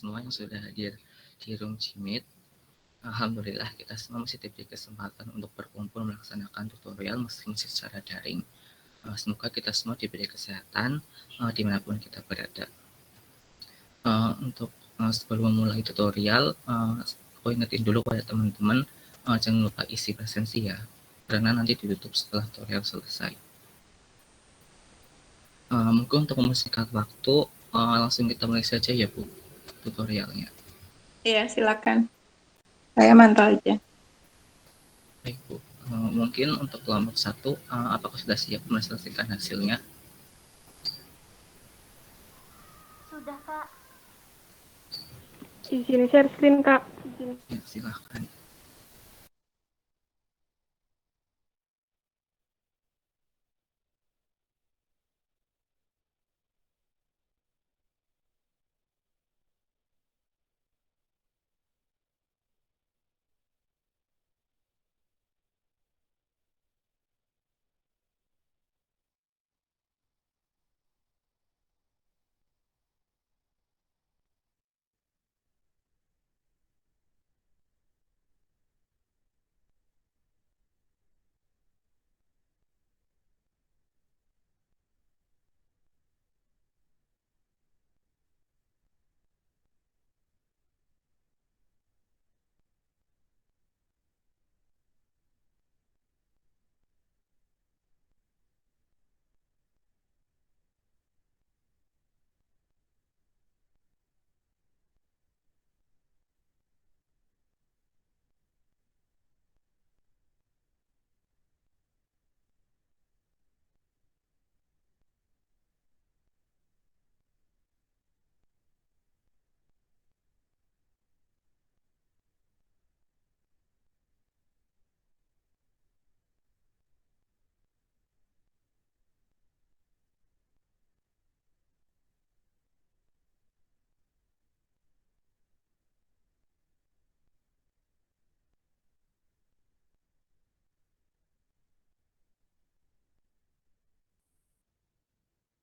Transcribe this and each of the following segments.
semua yang sudah hadir di room Jimit. Alhamdulillah kita semua masih diberi kesempatan untuk berkumpul melaksanakan tutorial meski secara daring. Semoga kita semua diberi kesehatan dimanapun kita berada. Untuk sebelum memulai tutorial, aku ingetin dulu pada teman-teman jangan lupa isi presensi ya, karena nanti ditutup setelah tutorial selesai. Mungkin untuk mempersingkat waktu, langsung kita mulai saja ya Bu, tutorialnya. Iya, silakan. Saya mantau aja. Baik Bu, mungkin untuk kelompok 1, apakah sudah siap menyelesaikan hasilnya? Sudah, Kak. Izin share screen, Kak. Ya, silahkan.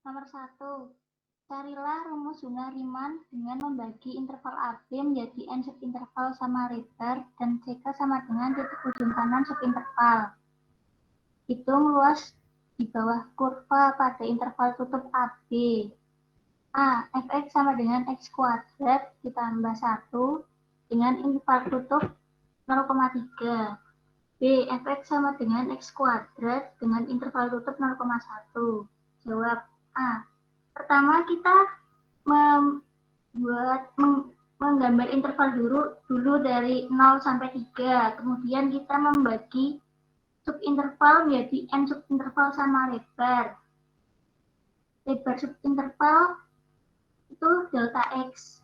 Nomor 1. Carilah rumus jumlah Riemann dengan membagi interval AB menjadi n subinterval sama Rydberg dan CK sama dengan titik ujung kanan subinterval. Hitung luas di bawah kurva pada interval tutup AB. A. Fx sama dengan x kuadrat ditambah 1 dengan interval tutup 0,3. B. Fx sama dengan x kuadrat dengan interval tutup 0,1. Jawab A. Pertama kita menggambar interval dulu dari 0 sampai 3. Kemudian kita membagi subinterval menjadi n subinterval sama lebar. Lebar subinterval itu delta x.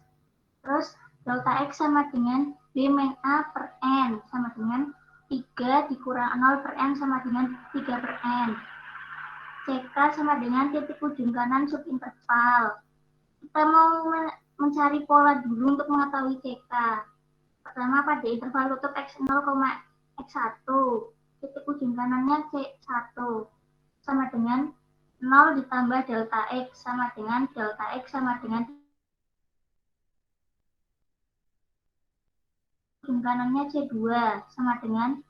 Terus delta x sama dengan b min a per n sama dengan 3 dikurang 0 per n sama dengan 3 per n. CK sama dengan titik ujung kanan subinterval. Kita mau mencari pola dulu untuk mengetahui CK. Pertama pada interval tutup x0, x1. Titik ujung kanannya C1 sama dengan 0 ditambah delta x sama dengan delta x sama dengan ujung kanannya C2 sama dengan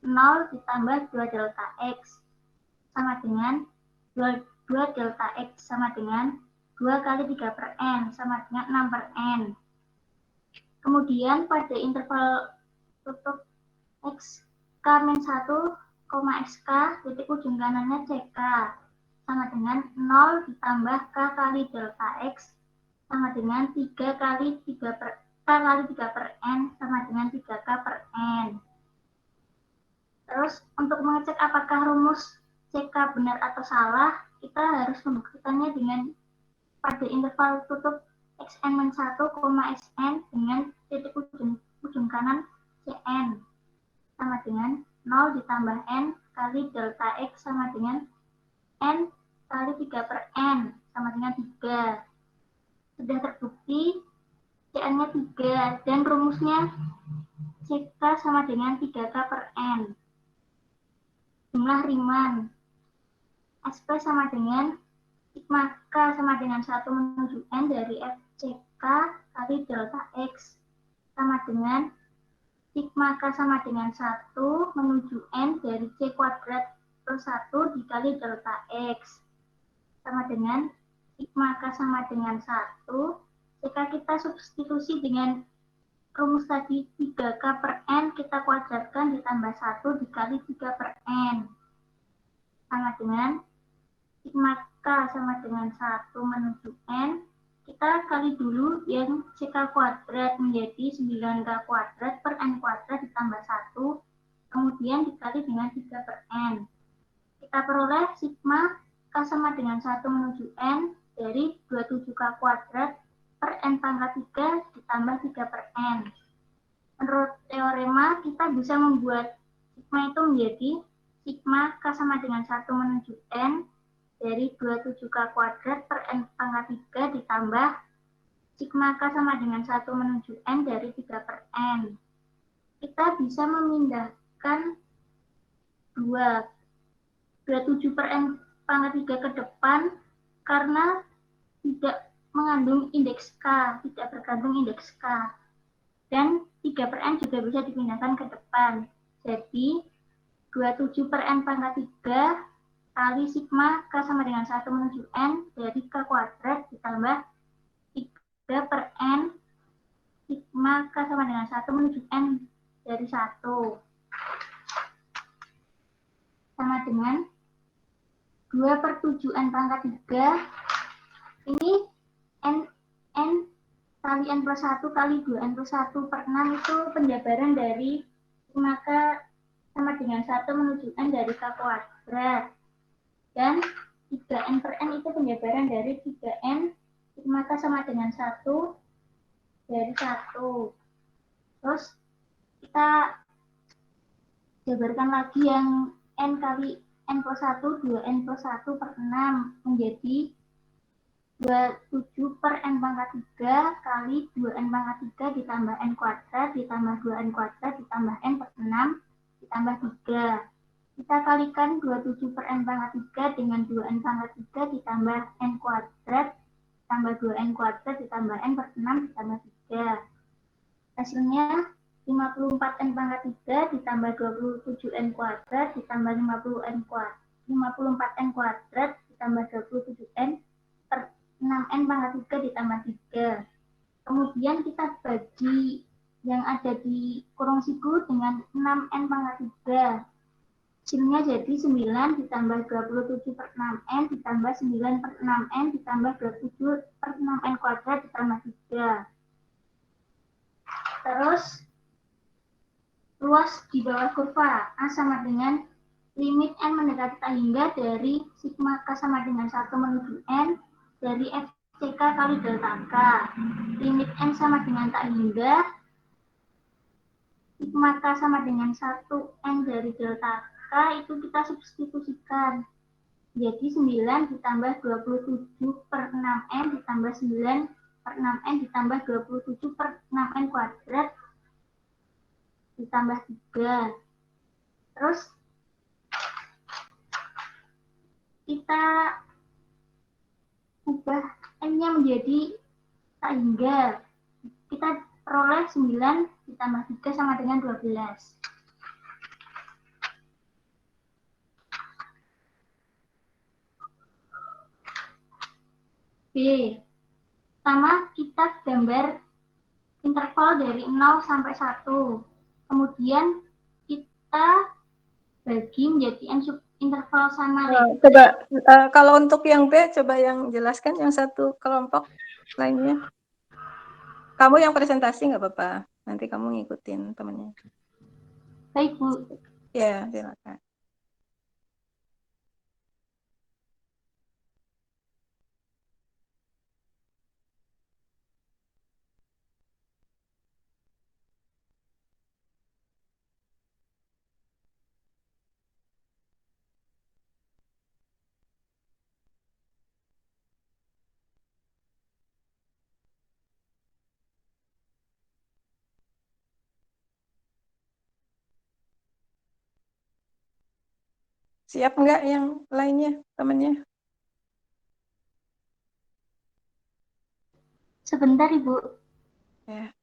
0 ditambah 2 delta x sama dengan 2 delta x sama dengan 2 kali 3 per n sama dengan 6 per n. Kemudian pada interval tutup x k-1, xk, titik ujung kanannya ck sama dengan 0 ditambah k kali delta x sama dengan 3 kali 3 per k kali 3 per n sama dengan 3k per n. Terus untuk mengecek apakah rumus CK benar atau salah, kita harus membuktikannya dengan pada interval tutup xn-1, xn dengan titik ujung kanan cn sama dengan 0 ditambah n kali delta x sama dengan n kali 3 per n sama dengan 3. Sudah terbukti cn-nya 3 dan rumusnya CK sama dengan 3k per n. Jumlah Riemann SP sama dengan sigma K sama dengan 1 menuju N dari FCK kali delta X sama dengan sigma K sama dengan 1 menuju N dari C kuadrat plus 1 dikali delta X sama dengan sigma K sama dengan 1. Jika kita substitusi dengan rumus tadi 3K per N, kita kuadratkan ditambah 1 dikali 3 per N. Sama dengan sigma K sama dengan 1 menuju N. Kita kali dulu yang CK kuadrat menjadi 9K kuadrat per N kuadrat ditambah 1. Kemudian dikali dengan 3 per N. Kita peroleh sigma K sama dengan 1 menuju N dari 27K kuadrat per N pangkat 3 ditambah 3 per N. Menurut teorema, kita bisa membuat sigma itu menjadi sigma K sama dengan 1 menuju N dari 27K kuadrat per N pangkat 3 ditambah sigma K sama dengan 1 menuju N dari 3 per N. Kita bisa memindahkan 27 per N pangkat 3 ke depan karena tidak mengandung indeks K, tidak bergantung indeks K. Dan 3 per N juga bisa dipindahkan ke depan. Jadi, 27 per N pangkat 3 kali sigma K sama dengan 1 menuju N dari K kuadrat ditambah 3 per N sigma K sama dengan 1 menuju N dari 1. Sama dengan 2 per 7 N pangkat 3. Ini N kali N plus 1 kali 2N plus 1 per 6 itu penjabaran dari sigma K sama dengan 1 menuju N dari K kuadrat. Dan 3N per N itu penjabaran dari 3N sigma K sama dengan 1 dari 1. Terus kita jabarkan lagi yang N kali N plus 1, 2N plus 1 per 6 menjadi 27 per N pangkat 3 kali 2N pangkat 3 ditambah N kuadrat ditambah 2N kuadrat ditambah N per 6 ditambah 3. Kita kalikan 27 per N pangkat 3 dengan 2N pangkat 3 ditambah N kuadrat ditambah 2N kuadrat ditambah N per 6 ditambah 3. Hasilnya 54N pangkat 3 ditambah 27N kuadrat ditambah 54N kuadrat ditambah 27N per 6N pangkat 3 ditambah 3. Kemudian kita bagi yang ada di kurung siku dengan 6N pangkat 3. Hasilnya jadi 9 ditambah 27 per 6N ditambah 9 per 6N ditambah 27 per 6N kuadrat ditambah 3. Terus luas di bawah kurva A sama dengan limit N mendekati tak hingga dari sigma K sama dengan 1 menuju N dari FCK kali delta K. Limit N sama dengan tak hingga sigma K sama dengan 1 N dari delta K itu kita substitusikan. Jadi 9 ditambah 27 per 6N ditambah 9 per 6N ditambah 27 per 6N kuadrat ditambah 3. Terus kita ubah N-nya menjadi tak hingga. Kita peroleh 9 ditambah 3 sama dengan 12. B. Pertama, kita gambar interval dari 0 sampai 1. Kemudian kita bagi menjadi N subinterval sama Coba kalau untuk yang B, coba yang jelaskan yang satu kelompok lainnya. Kamu yang presentasi nggak apa-apa. Nanti kamu ngikutin temennya. Baik, Bu. Ya, silakan. Siap nggak yang lainnya, temennya? Sebentar, Ibu. Ya.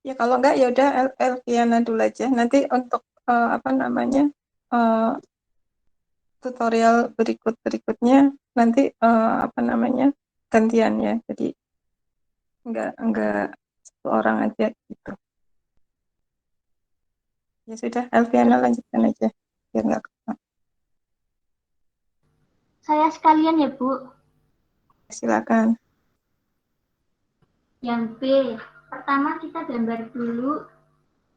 Ya kalau enggak ya udah Elviana dulu aja. Nanti untuk apa namanya tutorial berikutnya nanti apa namanya gantian ya. Jadi enggak satu orang aja gitu. Ya sudah, Elviana lanjutkan aja biar enggak kepotong. Saya sekalian ya, Bu. Silakan. Yang B, pertama kita gambar dulu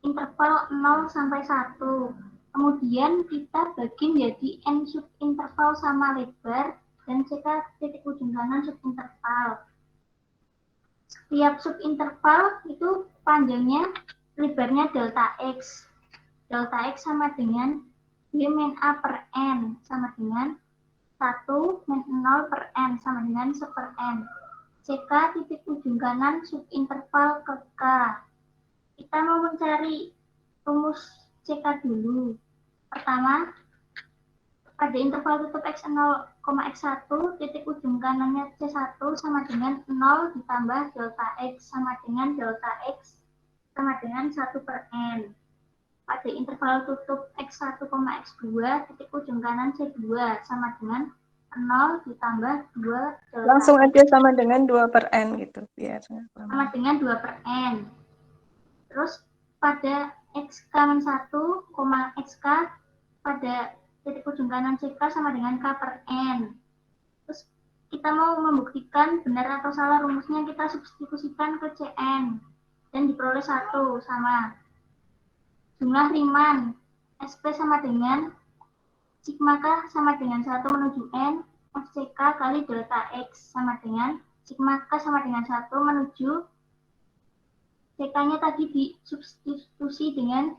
interval 0 sampai 1. Kemudian kita bagi menjadi N subinterval sama lebar dan CK titik ujung kanan subinterval. Setiap subinterval itu panjangnya, lebarnya delta X. Delta X sama dengan B min A per N sama dengan 1 min 0 per N sama dengan 1 per N. CK titik ujung kanan subinterval ke K. Kita mau mencari rumus CK dulu. Pertama, pada interval tutup X0, X1, titik ujung kanannya C1 sama dengan 0 ditambah delta X sama dengan delta X sama dengan 1 per N. Pada interval tutup X1, X2, titik ujung kanan C2 sama dengan 0 ditambah 2 delta Langsung X aja sama dengan 2 per N gitu biar sama dengan 2 per N. Terus pada X-1, XK pada titik ujung kanan CK sama dengan K per N. Terus kita mau membuktikan benar atau salah rumusnya, kita substitusikan ke Cn dan diperoleh 1 sama jumlah Riemann SP sama dengan sigma K sama dengan 1 menuju N FCK kali delta X sama dengan sigma K sama dengan 1 menuju CK-nya tadi disubstitusi dengan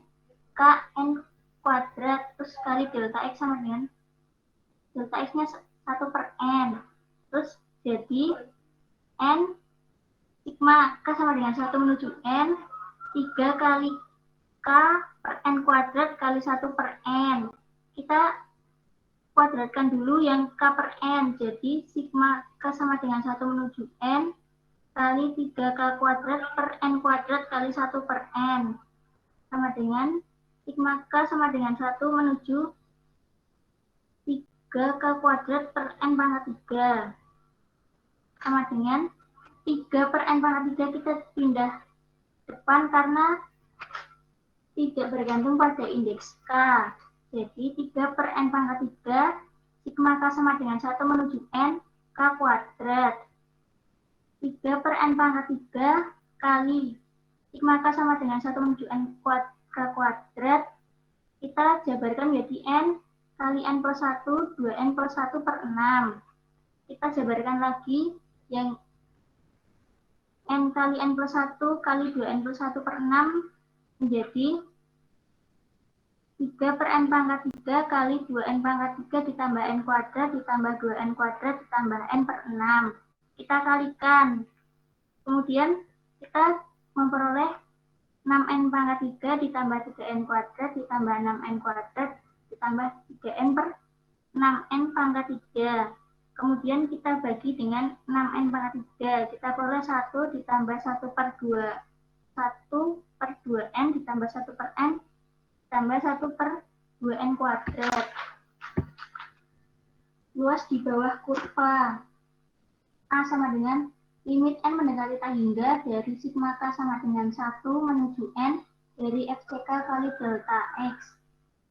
KN kuadrat terus kali delta X sama dengan delta X-nya 1 per N. Terus jadi N sigma K sama dengan 1 menuju N 3 kali K per N kuadrat kali 1 per N. Kita kuadratkan dulu yang K per N. Jadi sigma K sama dengan 1 menuju N kali 3K kuadrat per N kuadrat kali 1 per N. Sama dengan sigma K sama dengan 1 menuju 3K kuadrat per N pangkat 3. Sama dengan 3 per N pangkat 3 kita pindah depan karena tidak bergantung pada indeks K. Jadi 3 per N pangkat 3 sigma K sama dengan 1 menuju N K kuadrat. 3 per N pangkat 3 kali sigma K sama dengan 1 menuju N K kuadrat. Kita jabarkan menjadi N kali N plus 1, 2N plus 1 per 6. Kita jabarkan lagi yang N kali N plus 1 kali 2N plus 1 per 6 menjadi 3 per N pangkat 3 kali 2N pangkat 3 ditambah N kuadrat ditambah 2N kuadrat ditambah N per 6. Kita kalikan. Kemudian kita memperoleh 6N pangkat 3 ditambah 3N kuadrat ditambah 6N kuadrat ditambah 3N per 6N pangkat 3. Kemudian kita bagi dengan 6N pangkat 3. Kita peroleh 1 ditambah 1 per 2. 1 per 2N ditambah 1 per N ditambah 1 per 2N kuadrat. Luas di bawah kurva A sama dengan limit N mendekati tak hingga dari sigma K sama dengan 1 menuju N dari FCK kali delta X.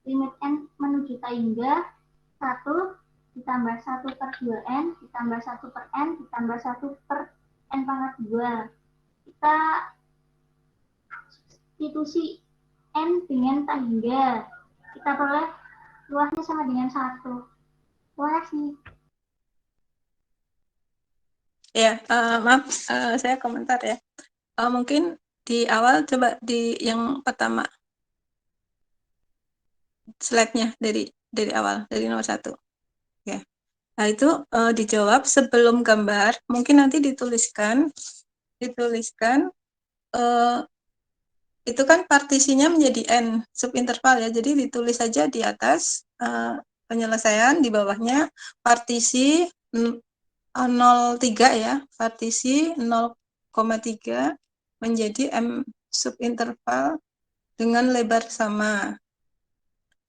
Limit N menuju tak hingga 1 ditambah 1 per 2N ditambah 1 per N ditambah 1 per N pangkat 2. Kita substitusi N dengan tak hingga. Kita peroleh luasnya sama dengan 1. Terima kasih. Ya, maaf, saya komentar ya. Mungkin di awal coba di yang pertama slide-nya dari awal, dari nomor 1. Ya. Nah, itu dijawab sebelum gambar, mungkin nanti dituliskan itu kan partisinya menjadi N subinterval ya. Jadi ditulis saja di atas penyelesaian, di bawahnya partisi 0,3 ya. Partisi 0,3 menjadi M subinterval dengan lebar sama.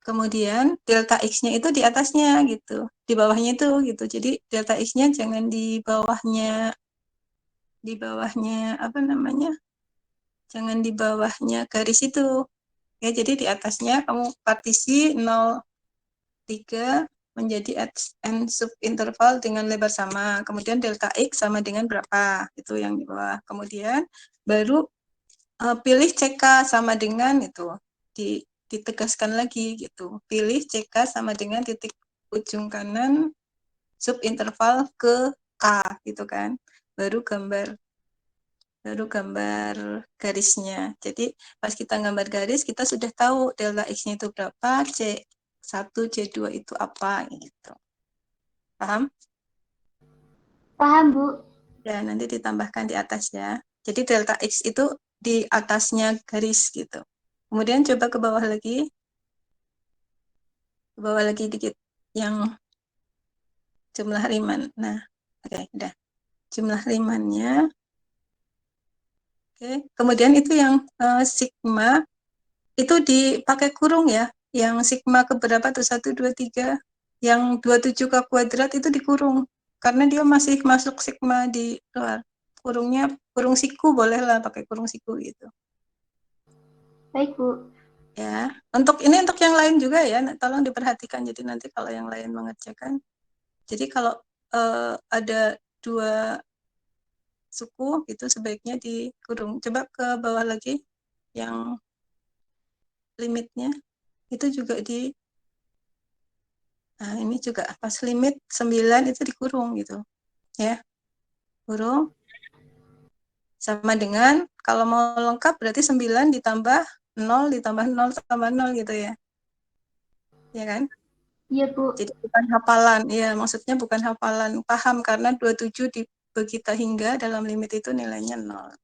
Kemudian delta X-nya itu di atasnya gitu. Di bawahnya itu gitu. Jadi delta X-nya jangan di bawahnya apa namanya? Jangan di bawahnya garis itu. Ya, jadi di atasnya kamu partisi 0,3 menjadi N subinterval dengan lebar sama. Kemudian delta X sama dengan berapa? Itu yang di bawah. Kemudian baru pilih CK sama dengan itu. Ditegaskan lagi gitu. Pilih CK sama dengan titik ujung kanan subinterval ke K gitu kan. Baru gambar garisnya. Jadi pas kita gambar garis, kita sudah tahu delta X-nya itu berapa, C1, C2 itu apa, gitu. Paham? Paham, Bu. Ya, nanti ditambahkan di atas ya. Jadi delta X itu di atasnya garis gitu. Kemudian coba ke bawah lagi. Ke bawah lagi dikit. Yang jumlah Riemann. Nah, oke, udah. Jumlah Riemann-nya. Oke, kemudian itu yang sigma itu dipakai kurung ya. Yang sigma keberapa tuh 1, 2, 3. Yang 27 ke kuadrat itu dikurung. Karena dia masih masuk sigma di luar. Kurungnya, kurung siku boleh lah pakai kurung siku gitu. Baik, Bu. Ya, untuk ini untuk yang lain juga ya, tolong diperhatikan. Jadi nanti kalau yang lain mengerjakan. Jadi kalau ada 2 suku itu sebaiknya dikurung. Coba ke bawah lagi yang limitnya itu juga nah ini juga pas limit 9 itu dikurung gitu ya, kurung sama dengan kalau mau lengkap berarti 9 ditambah 0 ditambah 0 tambah 0 gitu ya kan, Iya, Bu. jadi bukan hafalan ya, maksudnya bukan hafalan, paham karena 27 dibagi hingga dalam limit itu nilainya 0.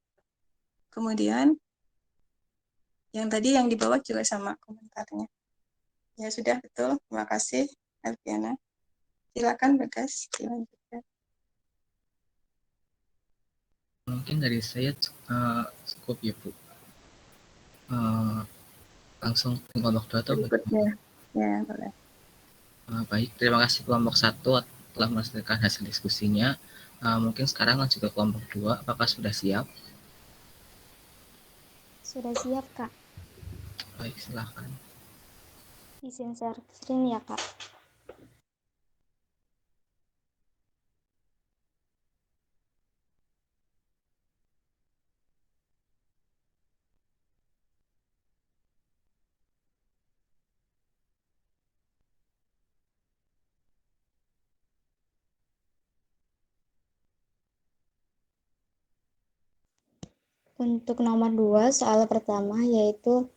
Kemudian yang tadi yang di bawah juga sama komentarnya. Ya sudah, betul. Terima kasih, Alfiana. Silakan, Bagas. Dilanjutkan. Mungkin dari saya cukup ya, Bu. Langsung ke kelompok 2 atau berikutnya. Ya, boleh. Baik, terima kasih kelompok 1 telah menghasilkan hasil diskusinya. Mungkin sekarang lanjut ke kelompok 2. Apakah sudah siap? Sudah siap, Kak. Baik, silakan. Izin share screen ya, Kak. Untuk nomor 2, soal pertama yaitu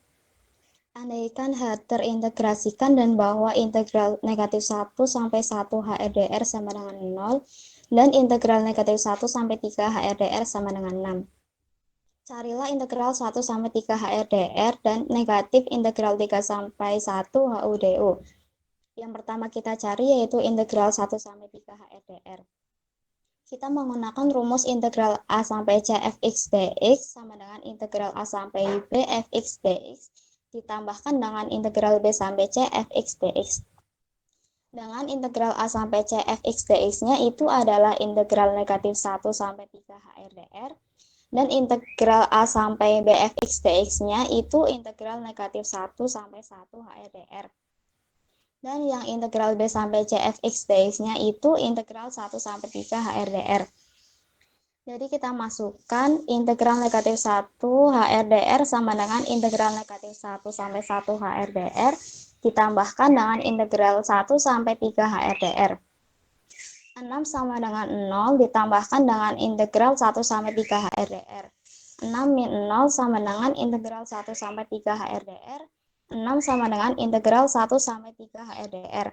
andaikan H terintegrasikan dan bahwa integral negatif 1 sampai 1 HRDR sama dengan 0 dan integral negatif 1 sampai 3 HRDR sama dengan 6. Carilah integral 1 sampai 3 HRDR dan negatif integral 3 sampai 1 HUDU. Yang pertama kita cari yaitu integral 1 sampai 3 HRDR. Kita menggunakan rumus integral A sampai C fx dx sama dengan integral A sampai B fx dx ditambahkan dengan integral B sampai C fx dx. Dengan integral A sampai C fx dx-nya itu adalah integral negatif 1 sampai 3 HRDR dan integral A sampai B fx dx-nya itu integral negatif 1 sampai 1 HRDR. Dan yang integral B sampai C fx dx-nya itu integral 1 sampai 3 HRDR. Jadi kita masukkan integral negatif 1 HRDR sama dengan integral negatif 1 sampai 1 HRDR ditambahkan dengan integral 1 sampai 3 HRDR. 6 sama dengan 0 ditambahkan dengan integral 1 sampai 3 HRDR. 6 min 0 sama dengan integral 1 sampai 3 HRDR. 6 sama dengan integral 1 sampai 3 HRDR.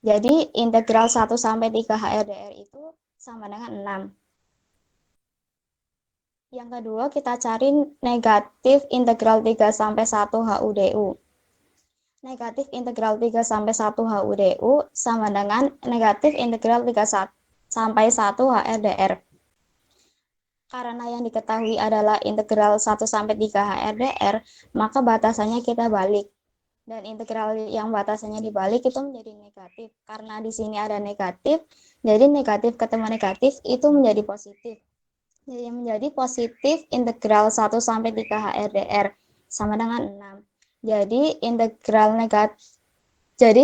Jadi integral 1 sampai 3 HRDR itu sama dengan 6. Yang kedua, kita cari negatif integral 3 sampai 1 HUDU. Negatif integral 3 sampai 1 HUDU sama dengan negatif integral 3 sampai 1 HRDR. Karena yang diketahui adalah integral 1 sampai 3 HRDR, maka batasannya kita balik. Dan integral yang batasannya dibalik itu menjadi negatif. Karena di sini ada negatif, jadi negatif ketemu negatif itu menjadi positif. Jadi menjadi positif integral 1 sampai 3 HRDR sama dengan 6. Jadi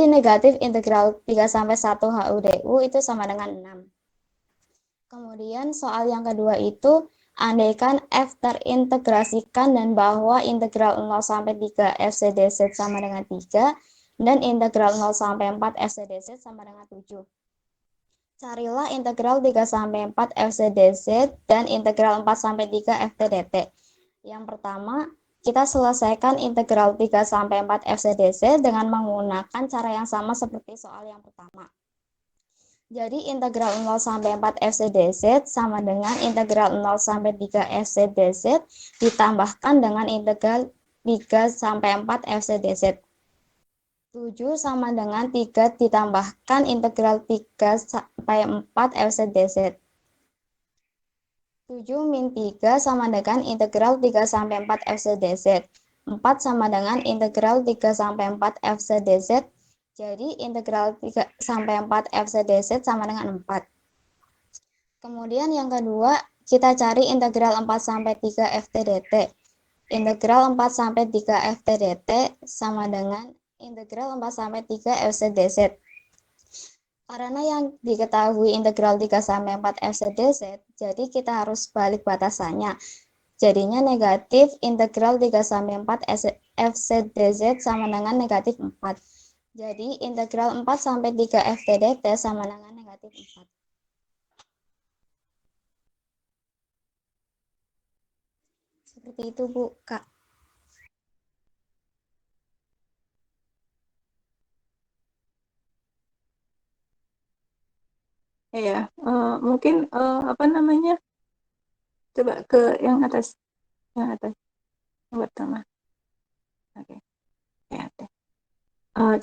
negatif integral 3 sampai 1 HUDU itu sama dengan 6. Kemudian soal yang kedua itu, andaikan F terintegrasikan dan bahwa integral 0 sampai 3 FCDZ sama dengan 3 dan integral 0 sampai 4 FCDZ sama dengan 7. Carilah integral 3 sampai 4 FCDZ dan integral 4 sampai 3 FTDT. Yang pertama, kita selesaikan integral 3 sampai 4 FCDZ dengan menggunakan cara yang sama seperti soal yang pertama. Jadi integral 0 sampai 4 FCDZ sama dengan integral 0 sampai 3 FCDZ ditambahkan dengan integral 3 sampai 4 FCDZ. 7 sama dengan 3 ditambahkan integral 3 sampai 4 FCDZ. 7 min 3 sama dengan integral 3 sampai 4 FCDZ. 4 sama dengan integral 3 sampai 4 FCDZ. Jadi integral 3 sampai 4 FCDZ sama dengan 4. Kemudian yang kedua, kita cari integral 4 sampai 3 FTDT. Integral 4 sampai 3 FTDT sama dengan integral 4 sampai 3 FCDZ. Karena yang diketahui integral 3 sampai 4 FCDZ, jadi kita harus balik batasannya. Jadinya negatif integral 3 sampai 4 FCDZ sama dengan negatif 4. Jadi integral 4 sampai 3 FTDT sama dengan negatif 4. Seperti itu, Bu, Kak. Ya, mungkin apa namanya? Coba ke yang atas, yang pertama. Oke, ya.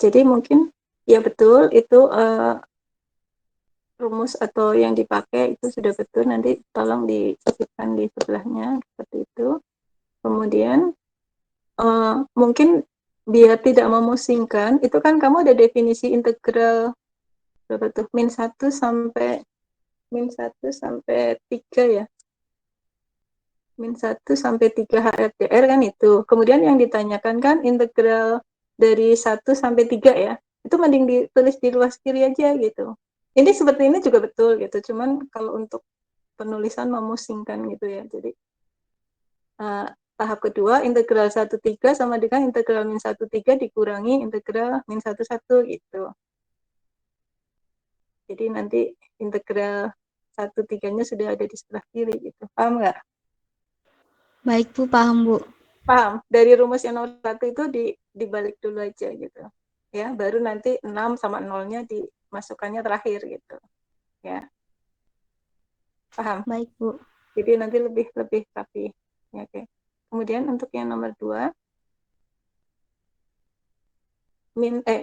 Jadi mungkin ya betul itu rumus atau yang dipakai itu sudah betul. Nanti tolong disisipkan di sebelahnya seperti itu. Kemudian mungkin biar tidak memusingkan, itu kan kamu ada definisi integral berapa tuh? Min 1 sampai 3 ya. Min 1 sampai 3 HRDR kan itu. Kemudian yang ditanyakan kan integral dari 1 sampai 3 ya. Itu mending ditulis di luas kiri aja gitu. Ini seperti ini juga betul gitu. Cuman kalau untuk penulisan memusingkan gitu ya. Jadi tahap kedua integral 1,3 sama dengan integral min 1,3 dikurangi integral min 1,1 gitu. Jadi nanti integral 1,3-nya sudah ada di sebelah kiri gitu. Paham nggak? Baik, Bu, paham, Bu. Paham. Dari rumus yang nomor 1 itu dibalik dulu aja gitu. Ya, baru nanti 6 sama 0-nya dimasukkannya terakhir gitu. Ya. Paham? Baik, Bu. Jadi nanti lebih rapi. Ya, oke. Kemudian untuk yang nomor 2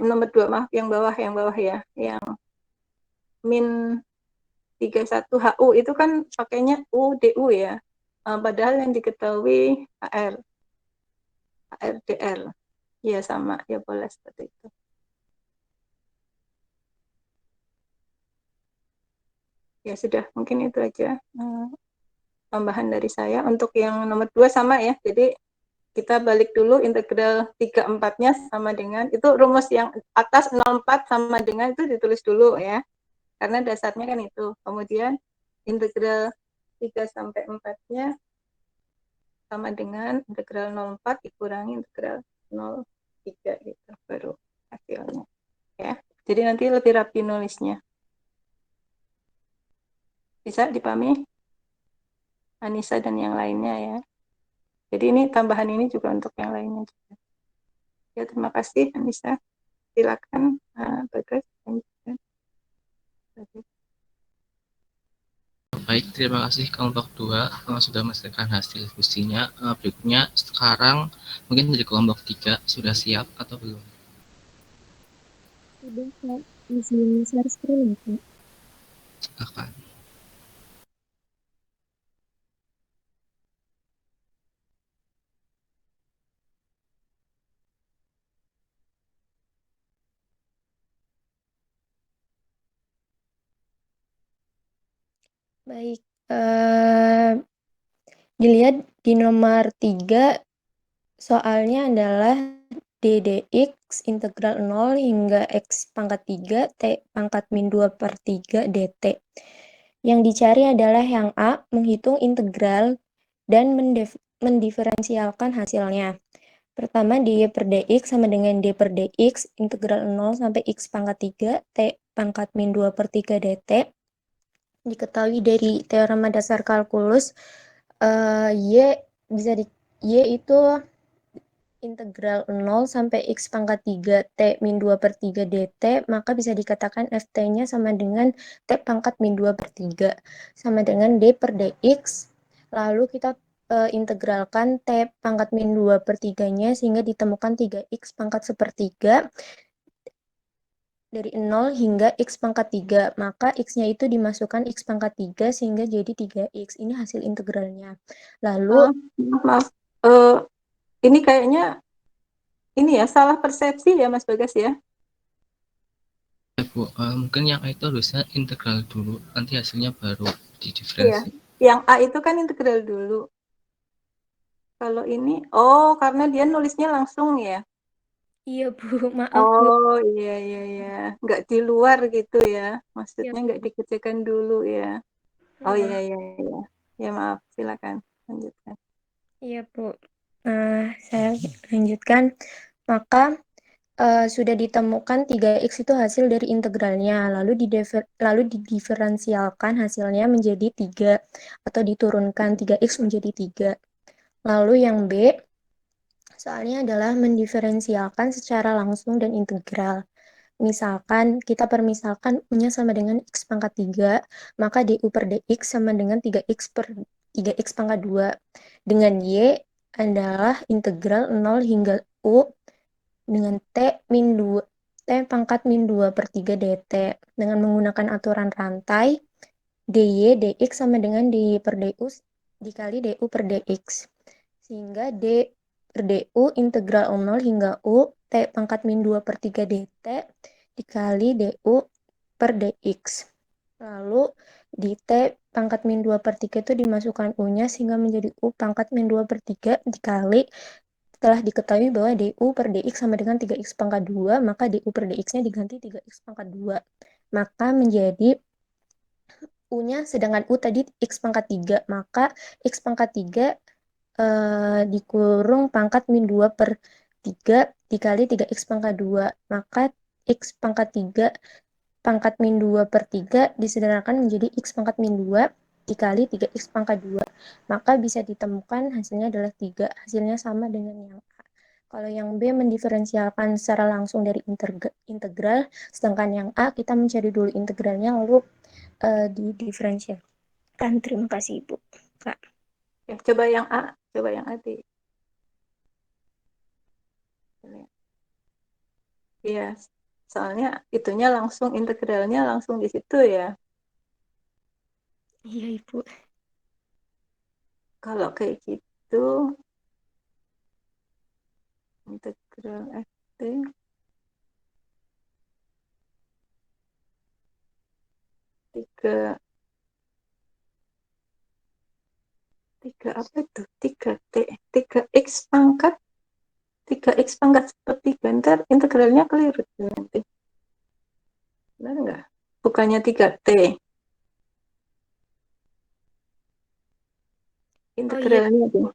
nomor 2 maaf yang bawah ya. Yang min 31 HU itu kan pakainya UDU ya. Padahal yang diketahui HRDR. Ya sama, ya boleh seperti itu. Ya sudah, mungkin itu aja tambahan dari saya. Untuk yang nomor 2 sama ya. Jadi kita balik dulu integral 3/4-nya sama dengan, itu rumus yang atas 0,4 sama dengan itu ditulis dulu ya. Karena dasarnya kan itu. Kemudian integral 3 sampai 4-nya sama dengan integral 0,4 dikurangi integral 0,3 gitu. Baru hasilnya. Ya. Jadi nanti lebih rapi nulisnya. Bisa dipahami? Anissa dan yang lainnya ya. Jadi ini tambahan ini juga untuk yang lainnya juga. Ya, terima kasih Anissa. Silakan Bagas. Baik, terima kasih kelompok 2 sudah menyelesaikan hasil diskusinya. Berikutnya sekarang mungkin dari kelompok 3 sudah siap atau belum? Sudah, Kak. Izin share screen ya, Kak. Silakan. Baik, dilihat di nomor 3, soalnya adalah ddx integral 0 hingga x pangkat 3 t pangkat min 2/3 dt. Yang dicari adalah yang A, menghitung integral dan mendiferensialkan hasilnya. Pertama, dy per dx sama dengan d per dx integral 0 sampai x pangkat 3 t pangkat min 2/3 dt. Diketahui dari teorema dasar kalkulus, y itu integral 0 sampai x pangkat 3 t min 2/3 dt, maka bisa dikatakan ft-nya sama dengan t pangkat min 2/3 sama dengan d per dx. Lalu kita integralkan t pangkat min 2/3-nya sehingga ditemukan 3x pangkat 1/3 dari 0 hingga x pangkat 3. Maka x-nya itu dimasukkan x pangkat 3 sehingga jadi 3x. Ini hasil integralnya. Lalu Maaf, ini kayaknya ini ya salah persepsi ya Mas Bagas ya. Ya, Bu, mungkin yang itu harusnya integral dulu, nanti hasilnya baru didiferensi. Yang A itu kan integral dulu. Kalau ini, karena dia nulisnya langsung ya. iya Bu, maaf Bu. Oh iya, nggak di luar gitu ya. Maksudnya nggak dikerjakan dulu ya. Oh iya. Ya maaf, silakan lanjutkan. Iya Bu. Saya lanjutkan. Maka sudah ditemukan 3x itu hasil dari integralnya, lalu didiferensialkan hasilnya menjadi 3 atau diturunkan 3x menjadi 3. Lalu yang B, soalnya adalah mendiferensialkan secara langsung dan integral. Misalkan kita permisalkan U-nya sama dengan x pangkat 3, maka du per dx sama dengan 3x per 3x pangkat 2. Dengan y adalah integral 0 hingga u dengan t pangkat min 2/3 dt. Dengan menggunakan aturan rantai, dy dx sama dengan dy per du dikali du per dx. Sehingga d per du integral 0 hingga u t pangkat min 2/3 dt dikali du per dx. Lalu di t pangkat min 2/3 itu dimasukkan u-nya sehingga menjadi u pangkat min 2/3 dikali, setelah diketahui bahwa du per dx sama dengan 3x pangkat 2, maka du per dx-nya diganti 3x pangkat 2. Maka menjadi u-nya, sedangkan u tadi x pangkat 3, maka x pangkat 3 dikurung pangkat min 2/3 dikali 3x pangkat 2. Maka x pangkat 3 pangkat min 2/3 disederhanakan menjadi x pangkat min 2 dikali 3x pangkat 2. Maka bisa ditemukan hasilnya adalah 3. Hasilnya sama dengan yang A. Kalau yang B mendiferensialkan secara langsung dari integral, sedangkan yang A kita mencari dulu integralnya lalu didiferensialkan. Terima kasih Ibu. Kak. Ya, coba yang A deh. Iya, soalnya itunya langsung integralnya langsung di situ ya. Iya Ibu. Kalau kayak gitu integral ft tiga apa itu? 3t 3x pangkat 1/3. Ntar integralnya keliru nanti. Benar nggak? Bukannya 3t. Integralnya tuh.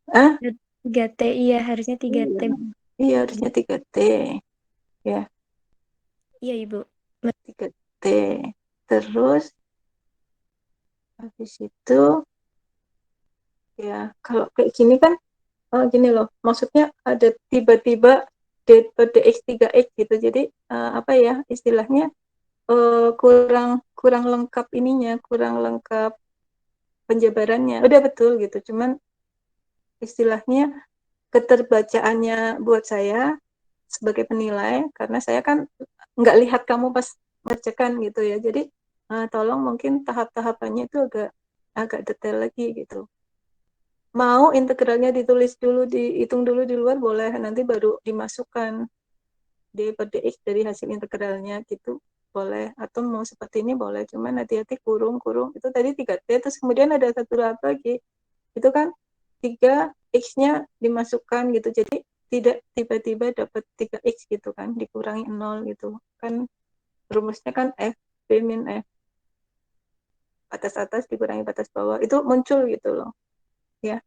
3t, iya harusnya 3t. Iya, harusnya 3t. Ya. Iya Ibu. 3t. Terus habis itu ya kalau kayak gini kan gini loh, maksudnya ada tiba-tiba d per dx 3x gitu. Jadi apa ya istilahnya kurang lengkap ininya, kurang lengkap penjabarannya udah betul gitu, cuman istilahnya keterbacaannya buat saya sebagai penilai, karena saya kan nggak lihat kamu pas ngerjakan gitu ya, jadi tolong mungkin tahap-tahapannya itu agak detail lagi gitu. Mau integralnya ditulis dulu, dihitung dulu di luar boleh, nanti baru dimasukkan d per dx dari hasil integralnya gitu boleh, atau mau seperti ini boleh, cuman hati-hati kurung itu tadi 3t, terus kemudian ada satu lagi itu kan 3x-nya dimasukkan gitu, jadi tidak tiba-tiba dapat 3x gitu kan, dikurangi 0 gitu kan, rumusnya kan f b min f, batas atas dikurangi batas bawah, itu muncul gitu loh ya.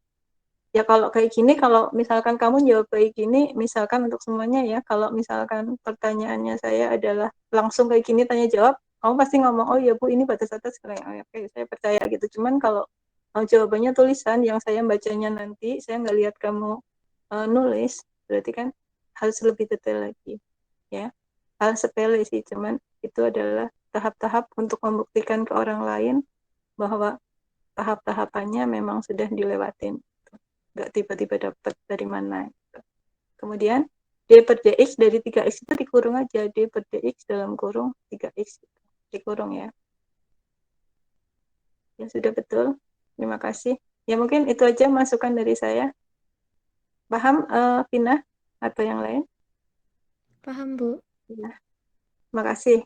Ya kalau kayak gini, kalau misalkan kamu jawab kayak gini, misalkan untuk semuanya ya, kalau misalkan pertanyaannya saya adalah langsung kayak gini tanya jawab, kamu pasti ngomong, oh ya Bu, ini batas atas, oke, saya percaya gitu. Cuman kalau jawabannya tulisan, yang saya bacanya nanti, saya nggak lihat kamu nulis, berarti kan harus lebih detail lagi ya. Hal sepele sih, cuman itu adalah tahap-tahap untuk membuktikan ke orang lain bahwa tahap-tahapannya memang sudah dilewatin, nggak tiba-tiba dapat dari mana. Kemudian d per dx dari 3x itu dikurung aja, d per dx dalam kurung 3x dikurung ya. Ya sudah betul, terima kasih. Ya mungkin itu aja masukan dari saya. Paham Vina atau yang lain? Paham, Bu. Ya, terima kasih.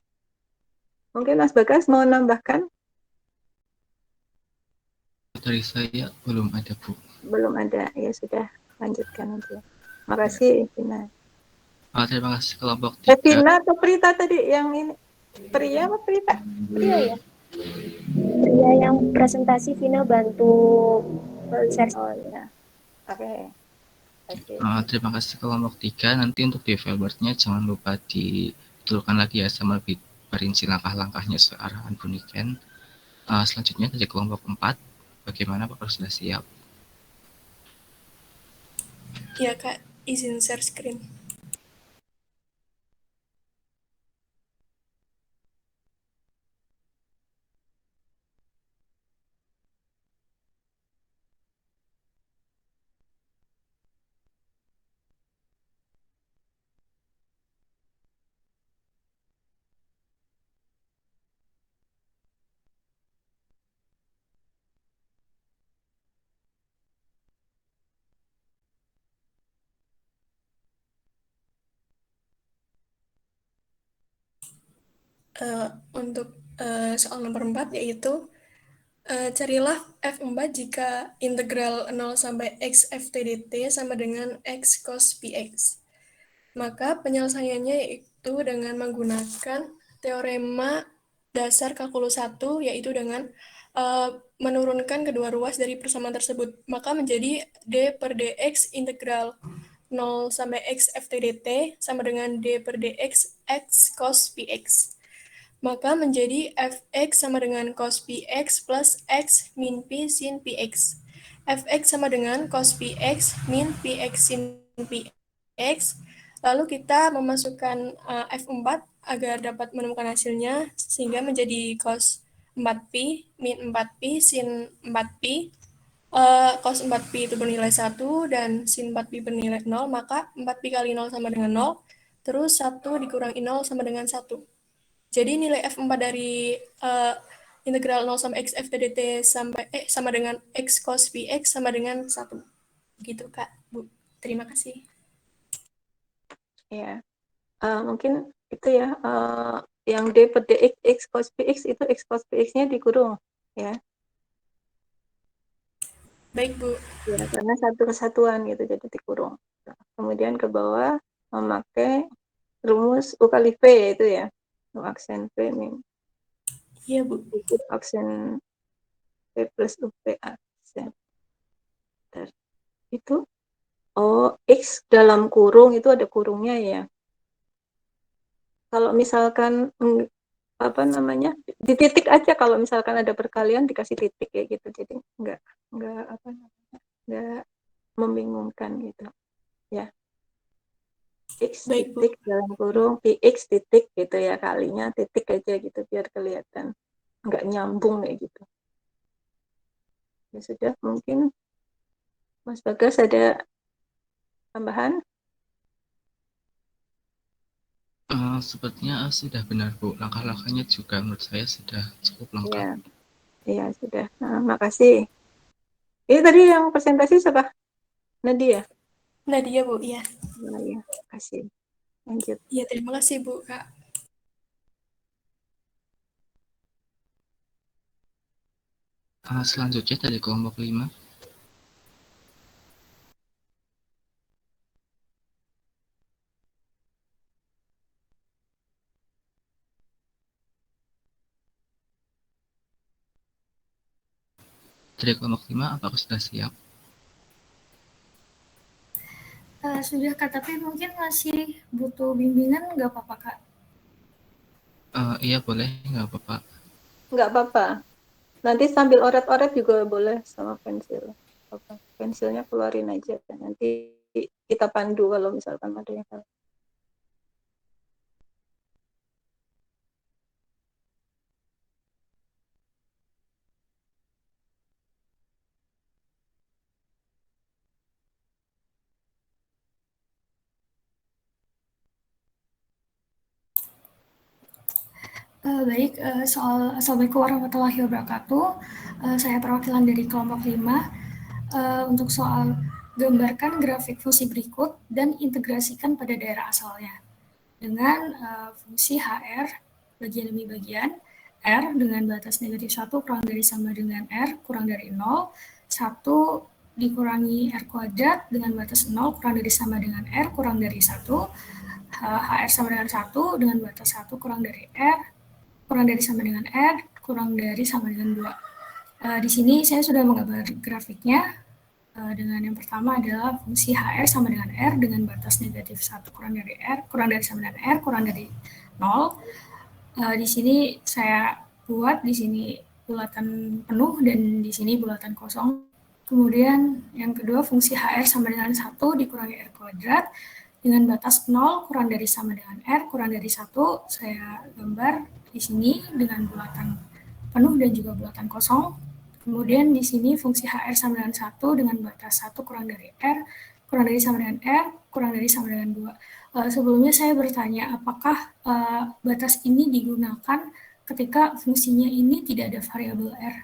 Mungkin Mas Bagas mau nambahkan? Dari saya belum ada, Bu. Belum ada, ya sudah lanjutkan aja. Makasih Vina. Terima kasih kelompok 3. Vina atau Prita tadi yang ini? Pria apa Prita? Pria ya? Pria yang presentasi Vina bantu share. Oh ya, oke. Terima kasih kelompok 3. Nanti untuk developernya jangan lupa dituliskan lagi ya, sama lebih perinci langkah-langkahnya searahan Buniken. Selanjutnya dari kelompok 4, bagaimana Bapak sudah siap? Ya Kak, izin share screen. Untuk soal nomor 4 yaitu carilah F4 jika integral 0 sampai x f t dt sama dengan x cos px. Maka penyelesaiannya yaitu dengan menggunakan teorema dasar kalkulus 1, yaitu dengan menurunkan kedua ruas dari persamaan tersebut. Maka menjadi d per dx integral 0 sampai x f t dt sama dengan d per dx x cos px. Maka menjadi fx sama dengan cos px plus x min p sin px. Fx sama dengan cos px min px sin px. Lalu kita memasukkan F4 agar dapat menemukan hasilnya, sehingga menjadi cos 4pi min 4pi sin 4pi. Cos 4pi itu bernilai 1 dan sin 4pi bernilai 0, maka 4pi kali 0 sama dengan 0, terus 1 dikurangi 0 sama dengan 1. Jadi nilai F4 dari integral 0 sampai x f dt sama dengan x cos px sama dengan 1. Gitu Kak, Bu. Terima kasih. Ya, mungkin itu ya, yang d per dx x cos px itu x cos px-nya dikurung ya. Baik, Bu. Ya, karena satu kesatuan gitu, jadi dikurung. Kemudian ke bawah memakai rumus U kali V itu ya, U aksen V min Iya, Bu. aksen V plus UV aksen. Itu X dalam kurung itu ada kurungnya ya. Kalau misalkan apa namanya, di titik aja, kalau misalkan ada perkalian dikasih titik kayak gitu, jadi nggak apa namanya, nggak membingungkan gitu ya. X Baik, Bu. titik dalam kurung px titik gitu ya, kalinya titik aja gitu biar kelihatan nggak nyambung kayak gitu. Ya sudah, mungkin Mas Bagas ada tambahan? Sepertinya sudah benar Bu, langkah-langkahnya juga menurut saya sudah cukup lengkap. Ya, iya sudah. Nah, makasih. Ini tadi yang presentasi siapa? Nadia? Nadia Bu, ya. Nah, ya, kasih. Lanjut. Ya, terima kasih Bu, Kak. Selanjutnya dari kelompok 5. Dari kelompok 5, apakah sudah siap? Sudah Kak, tapi mungkin masih butuh bimbingan, nggak apa-apa Kak? Iya boleh, nggak apa-apa. Nggak apa-apa. Nanti sambil oret-oret juga boleh sama pensil. Apa? Pensilnya keluarin aja. Nanti kita pandu kalau misalkan ada yang salah. Baik, Assalamualaikum warahmatullahi wabarakatuh. Saya perwakilan dari kelompok 5. Untuk soal gambarkan grafik fungsi berikut dan integrasikan pada daerah asalnya dengan fungsi HR bagian demi bagian, R dengan batas negatif 1 kurang dari sama dengan R kurang dari 0, 1 dikurangi R kuadrat dengan batas 0 kurang dari sama dengan R kurang dari 1, HR sama dengan 1 dengan batas 1 kurang dari R kurang dari sama dengan R kurang dari sama dengan 2. Di sini saya sudah menggambar grafiknya. Dengan yang pertama adalah fungsi HR sama dengan R dengan batas negatif 1 kurang dari R, kurang dari sama dengan R, kurang dari 0. Di sini saya buat di sini bulatan penuh dan di sini bulatan kosong. Kemudian yang kedua fungsi HR sama dengan 1 dikurangi R kuadrat dengan batas 0 kurang dari sama dengan R kurang dari 1. Saya gambar di sini dengan bulatan penuh dan juga bulatan kosong. Kemudian di sini fungsi HR sama dengan 1 dengan batas 1 kurang dari R, kurang dari sama dengan R, kurang dari sama dengan 2. Sebelumnya saya bertanya apakah batas ini digunakan ketika fungsinya ini tidak ada variabel R.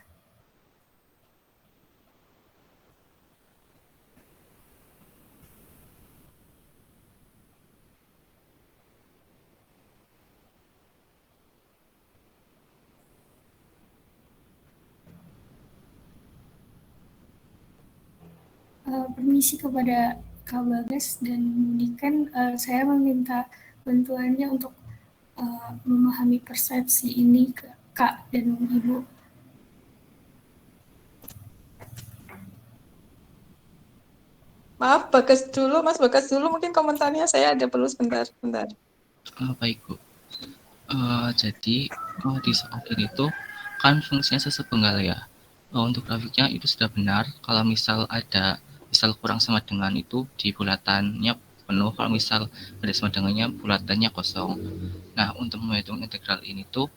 Permisi kepada Kak Bagas dan Niken, saya meminta bantuannya untuk memahami persepsi ini ke Kak dan Ibu. Maaf, Bagas dulu, Mas Bagas dulu. Mungkin komentarnya saya ada perlu sebentar. Baik Bu. Jadi di saat ini tuh kan fungsinya sesepenggal ya. Untuk grafiknya itu sudah benar. Kalau misal kurang sama dengan itu di bulatannya penuh, kalau misal ada sama dengannya bulatannya kosong. Nah untuk menghitung integral ini tuh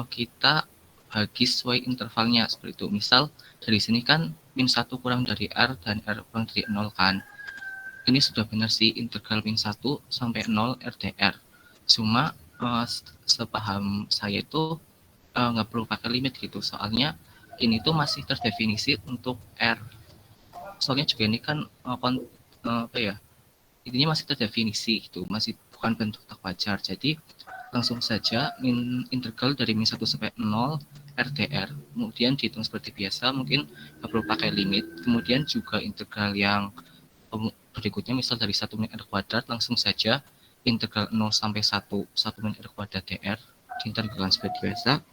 kita bagi sesuai intervalnya seperti itu. Misal dari sini kan min 1 kurang dari R dan R kurang dari 0 kan. Ini sudah benar sih integral min 1 sampai 0 RDR. Cuma sepaham saya itu nggak perlu pakai limit gitu. Soalnya ini tuh masih terdefinisi untuk R. Soalnya juga ini kan intinya masih terdefinisi gitu, masih bukan bentuk tak wajar. Jadi langsung saja integral dari min 1 sampai 0 RDR, kemudian dihitung seperti biasa, mungkin nggak perlu pakai limit. Kemudian juga integral yang berikutnya misal dari 1 min R kuadrat, langsung saja integral 0 sampai 1 min R kuadrat DR diintegralkan seperti biasa.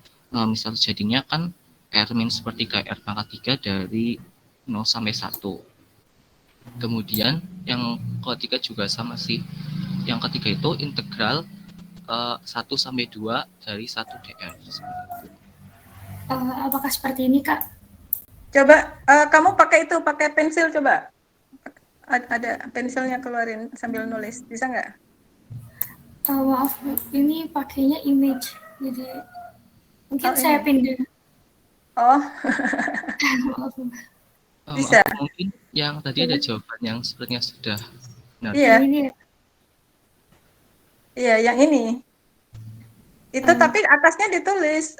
Misal jadinya kan R min sepertiga R pangkat 3 dari 0 sampai 1. Kemudian yang ketiga juga sama sih. Yang ketiga itu integral 1 sampai 2 dari 1 DR. Apakah seperti ini, Kak? Coba kamu pakai pensil coba. Ada pensilnya keluarin sambil nulis. Bisa nggak? Maaf Bu, ini pakainya image, jadi mungkin saya pindah. Oh, bisa. Atau mungkin yang tadi ada jawaban yang sepertinya sudah benar. Iya, Ini ya. iya, yang ini. Itu tapi atasnya ditulis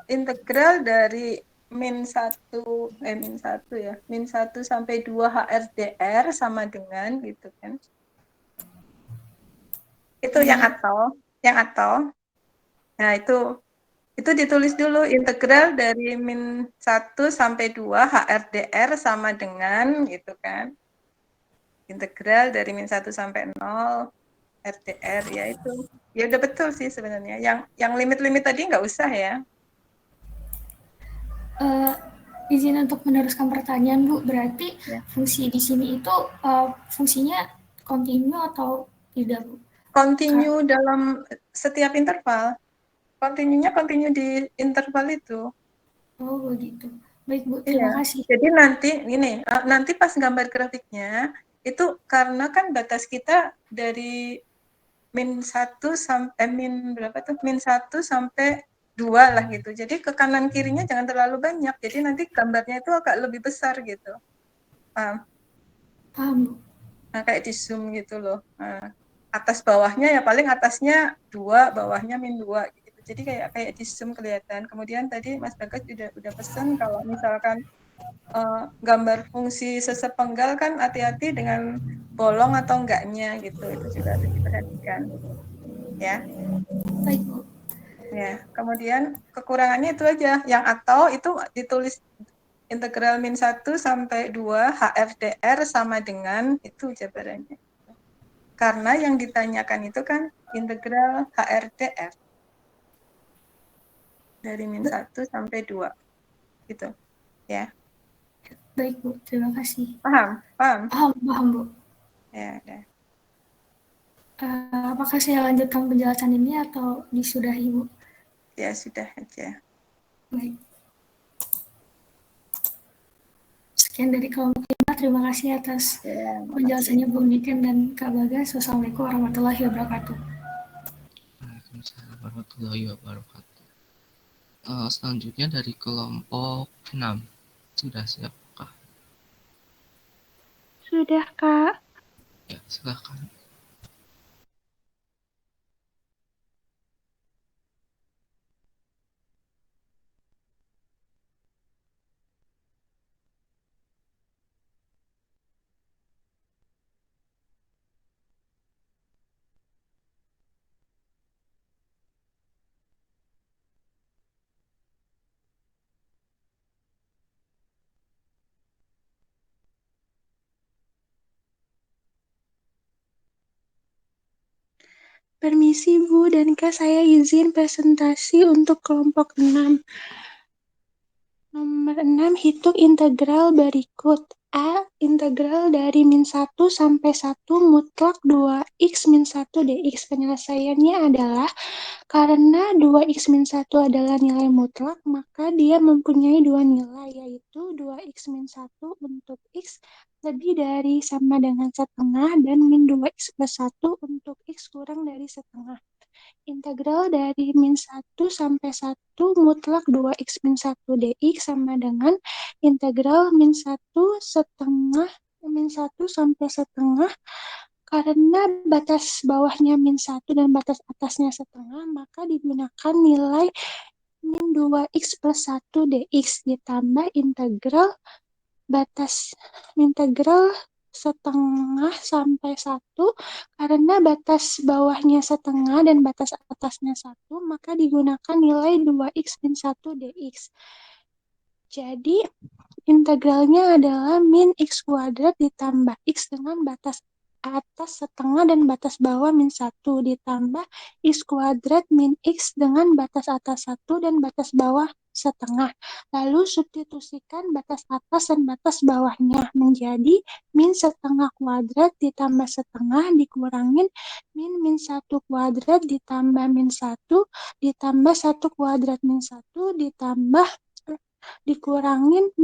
integral dari min 1 sampai 2 HRDR sama dengan gitu kan. Itu yang atau. Nah, itu ditulis dulu integral dari min 1 sampai 2 HRDR sama dengan gitu kan. Integral dari min 1 sampai 0 RDR ya itu. Ya udah betul sih sebenarnya. Yang limit-limit tadi nggak usah ya. Izin untuk meneruskan pertanyaan Bu, berarti Ya. fungsi di sini itu fungsinya kontinu atau tidak Bu? Continue dalam setiap interval. Kontinunya kontinu di interval itu. Oh begitu. Baik Bu, Iya. terima kasih. Jadi nanti pas gambar grafiknya itu karena kan batas kita dari min 1 sampai min 1 sampai 2 lah gitu. Jadi ke kanan kirinya jangan terlalu banyak. Jadi nanti gambarnya itu agak lebih besar gitu. Paham? Paham Bu. Nah, kayak di zoom gitu loh. Nah, atas bawahnya ya paling atasnya 2, bawahnya min 2 gitu. Jadi kayak di zoom kelihatan. Kemudian tadi Mas Bagas udah pesan kalau misalkan gambar fungsi sesepenggal kan hati-hati dengan bolong atau enggaknya gitu. Itu juga harus diperhatikan. Ya. Baik Bu. Ya, kemudian kekurangannya itu aja. Yang atau itu ditulis integral min 1 sampai 2 HRDR sama dengan itu jabarannya. Karena yang ditanyakan itu kan integral HRDR dari min 1 sampai 2. Gitu. Ya. Baik Bu, terima kasih. Paham? Paham Bu. Ya, udah. Apakah saya lanjutkan penjelasan ini atau disudahi Bu? Ya, sudah aja. Baik. Sekian dari kelompok 5. Terima kasih atas penjelasannya Bu Niken dan Kak Bagas. Wassalamualaikum warahmatullahi wabarakatuh. Waalaikumsalam warahmatullahi wabarakatuh. Selanjutnya dari kelompok 6. Sudah siapkah? Sudah, Kak. Ya, silakan. Permisi Bu dan Kak, saya izin presentasi untuk kelompok 6. Nomor 6, hitung integral berikut. A. Integral dari min 1 sampai 1 mutlak 2x min 1 dx. Penyelesaiannya adalah karena 2x min 1 adalah nilai mutlak, maka dia mempunyai dua nilai, yaitu 2x min 1 untuk x lebih dari sama dengan setengah dan min 2x plus 1 untuk x kurang dari setengah. Integral dari min 1 sampai 1 mutlak 2x min 1 dx sama dengan integral min 1 setengah min 1 sampai setengah. Karena batas bawahnya min 1 dan batas atasnya setengah, maka digunakan nilai min 2x plus 1 dx ditambah integral setengah sampai 1. Karena batas bawahnya setengah dan batas atasnya 1, maka digunakan nilai 2x min 1 dx. Jadi integralnya adalah min x kuadrat ditambah x dengan batas atas setengah dan batas bawah min 1 ditambah x kuadrat min x dengan batas atas 1 dan batas bawah setengah. Lalu substitusikan batas atas dan batas bawahnya menjadi min setengah kuadrat ditambah setengah dikurangin min 1 kuadrat ditambah min 1 ditambah 1 kuadrat min 1 ditambah dikurangin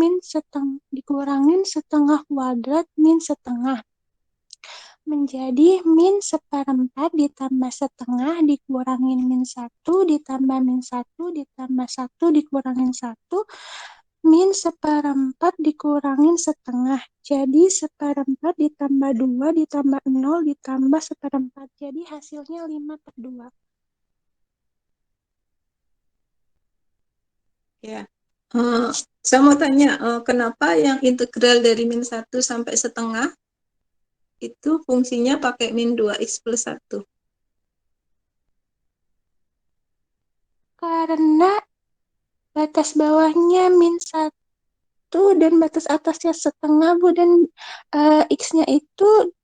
setengah kuadrat min setengah. menjadi min seperempat ditambah setengah dikurangin min 1 ditambah min 1 ditambah 1 dikurangin 1 min seperempat dikurangin setengah. Jadi seperempat ditambah 2 ditambah 0 ditambah seperempat. Jadi hasilnya 5/2. Ya. Saya mau tanya, kenapa yang integral dari min 1 sampai setengah itu fungsinya pakai min 2x plus 1? Karena batas bawahnya min 1 dan batas atasnya setengah, Bu. Dan x-nya itu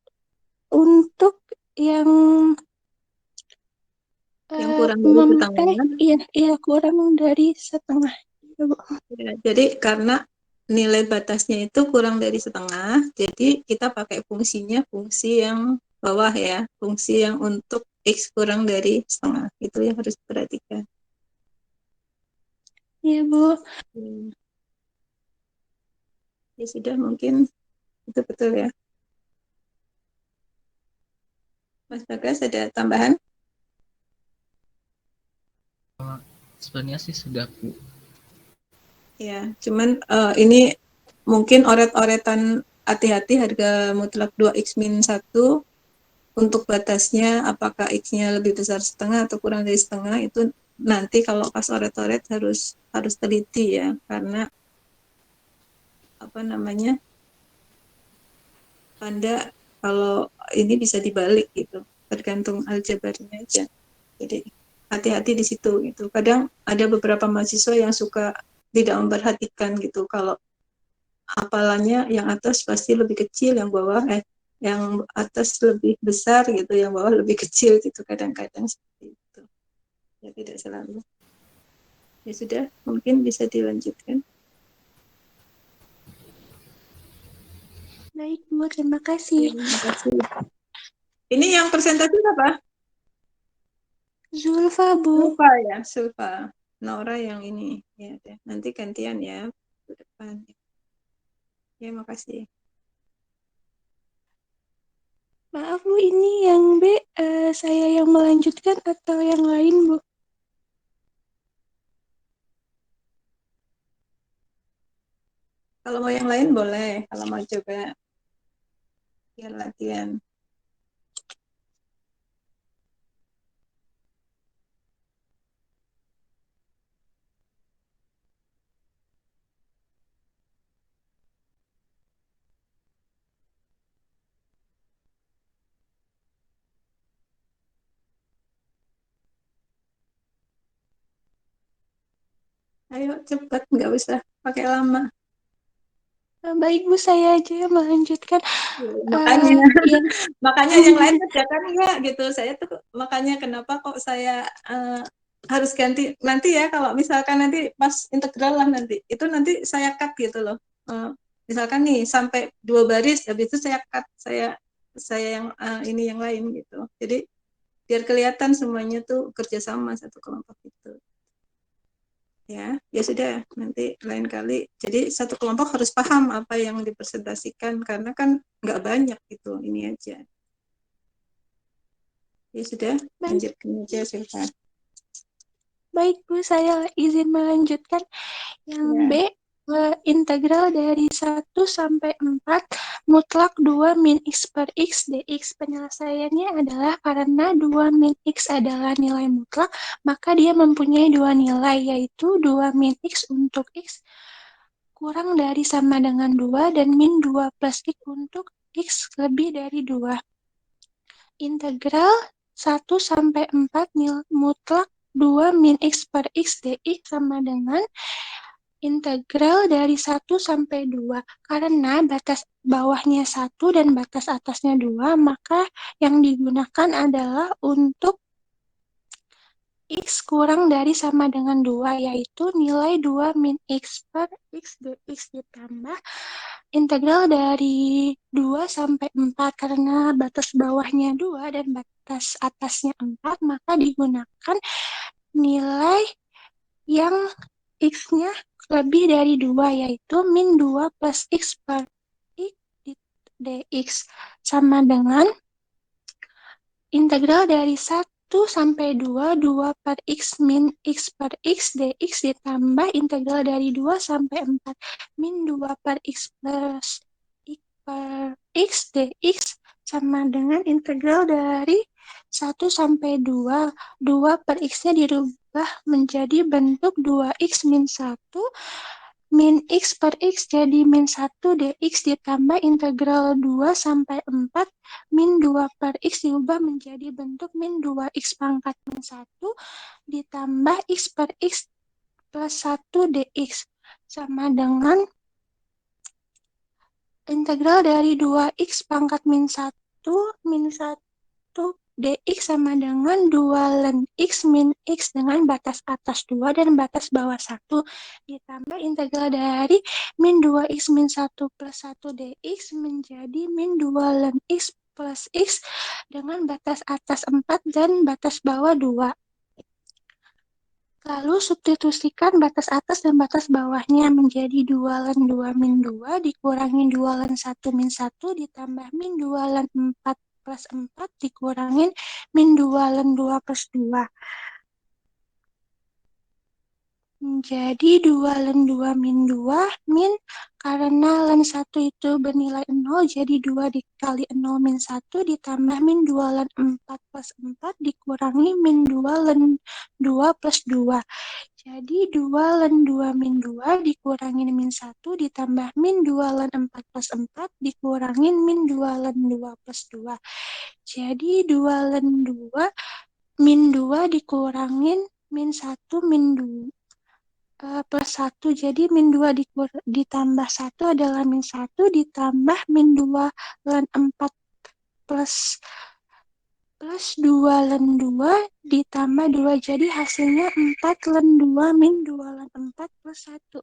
untuk yang kurang dari setengah. Iya, kurang dari setengah. Ya, Bu. Ya, jadi karena nilai batasnya itu kurang dari setengah, jadi kita pakai fungsinya fungsi yang bawah ya, fungsi yang untuk x kurang dari setengah. Itu yang harus diperhatikan. Iya, Bu. Ya sudah, mungkin itu betul ya. Mas Bagas, ada tambahan? Sebenarnya sih sudah, Bu. Ya, cuman ini mungkin oret-oretan hati-hati harga mutlak 2x min 1 untuk batasnya apakah x-nya lebih besar setengah atau kurang dari setengah, itu nanti kalau pas oret-oret harus teliti ya, karena apa namanya, tanda kalau ini bisa dibalik gitu, tergantung aljabarnya aja. Jadi hati-hati di situ gitu. Kadang ada beberapa mahasiswa yang suka tidak memperhatikan gitu, kalau hafalannya yang atas pasti lebih kecil, yang atas lebih besar gitu, yang bawah lebih kecil gitu, kadang-kadang seperti itu. Ya tidak selalu. Ya sudah, mungkin bisa dilanjutkan. Baik, Bu. Terima kasih. Terima kasih. Ini yang presentasi apa? Zulfa, Bu. Zulfa ya, Zulfa. Nora yang ini. Ya, deh. Nanti gantian ya ke depan. Ya, makasih. Maaf, Bu. Ini yang B, saya yang melanjutkan atau yang lain, Bu? Kalau mau yang lain boleh, kalau mau coba ya latihan. Ayo cepat, nggak usah pakai lama. Baik, Bu. Saya aja yang melanjutkan. Makanya Yang makanya yang lain kerjakan enggak gitu. Saya tuh makanya kenapa kok saya harus ganti nanti ya, kalau misalkan nanti pas integral lah, nanti itu nanti saya cut gitu loh. Misalkan nih sampai 2 baris, habis itu saya cut, saya yang ini yang lain gitu. Jadi biar kelihatan semuanya tuh kerjasama satu kelompok itu. Ya sudah, nanti lain kali. Jadi satu kelompok harus paham apa yang dipresentasikan, karena kan nggak banyak gitu, ini aja. Ya sudah, lanjutkan aja Silva. Baik, Bu. Saya izin melanjutkan. Yang B, integral dari 1 sampai 4 mutlak 2 min x per x dx. Penyelesaiannya adalah karena 2 min x adalah nilai mutlak, maka dia mempunyai dua nilai, yaitu 2 min x untuk x kurang dari sama dengan 2 dan min 2 plus x untuk x lebih dari 2. Integral 1 sampai 4 mutlak 2 min x per x dx sama dengan integral dari 1 sampai 2. Karena batas bawahnya 1 dan batas atasnya 2, maka yang digunakan adalah untuk x kurang dari sama dengan 2, yaitu nilai 2 min x per x dx ditambah integral dari 2 sampai 4. Karena batas bawahnya 2 dan batas atasnya 4, maka digunakan nilai yang x-nya lebih dari 2, yaitu min 2 plus x per x dx sama dengan integral dari 1 sampai 2, 2 per X min X per X dx ditambah integral dari 2 sampai 4 min 2 per X plus X per X dx sama dengan integral dari 1 sampai 2, 2 per X-nya dirubah menjadi bentuk 2X min 1 min X per X jadi min 1 dx ditambah integral 2 sampai 4 min 2 per X diubah menjadi bentuk min 2X pangkat min 1 ditambah X per X plus 1 dx sama dengan integral dari 2X pangkat min 1 min 1 dx sama dengan 2 ln X min X dengan batas atas 2 dan batas bawah 1 ditambah integral dari min 2X min 1 plus 1 dx menjadi min 2 ln X plus X dengan batas atas 4 dan batas bawah 2. Lalu substitusikan batas atas dan batas bawahnya menjadi 2 ln 2 min 2 dikurangi 2 ln 1 min 1 ditambah min 2 ln 4 plus 4 dikurangin min 2 ln 2 plus 2. Menjadi 2 ln 2 min 2 min karena ln 1 itu bernilai 0 jadi 2 dikali 0 min 1 ditambah min 2 ln 4 plus 4 dikurangi min 2 ln 2 plus 2. Jadi 2 ln 2 min 2 dikurangin min 1 ditambah min 2 ln 4 plus 4 dikurangin min 2 ln 2 plus 2. Jadi 2 ln 2 min 2 dikurangin min 1 min 2 plus 1. Jadi min 2 ditambah 1 adalah min 1 ditambah min 2 ln 4 plus 2 ln 2 ditambah 2. Jadi hasilnya 4 ln 2 min 2 ln 4 plus 1.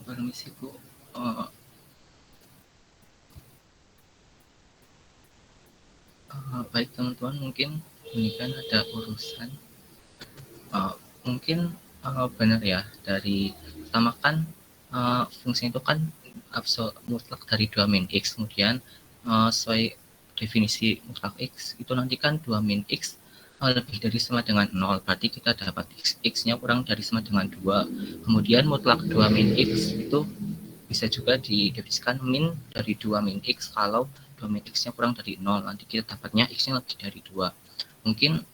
Permisi Bu. Baik teman-teman, mungkin ini kan ada urusan mungkin benar ya, dari pertama kan fungsi itu kan absolut mutlak dari 2 min X, kemudian sesuai definisi mutlak X itu nanti kan 2 min X lebih dari sama dengan 0, berarti kita dapat X-nya kurang dari sama dengan 2. Kemudian mutlak 2 min X itu bisa juga didefinisikan min dari 2 min X kalau 2 min X-nya kurang dari 0, nanti kita dapatnya X-nya lebih dari 2. Mungkin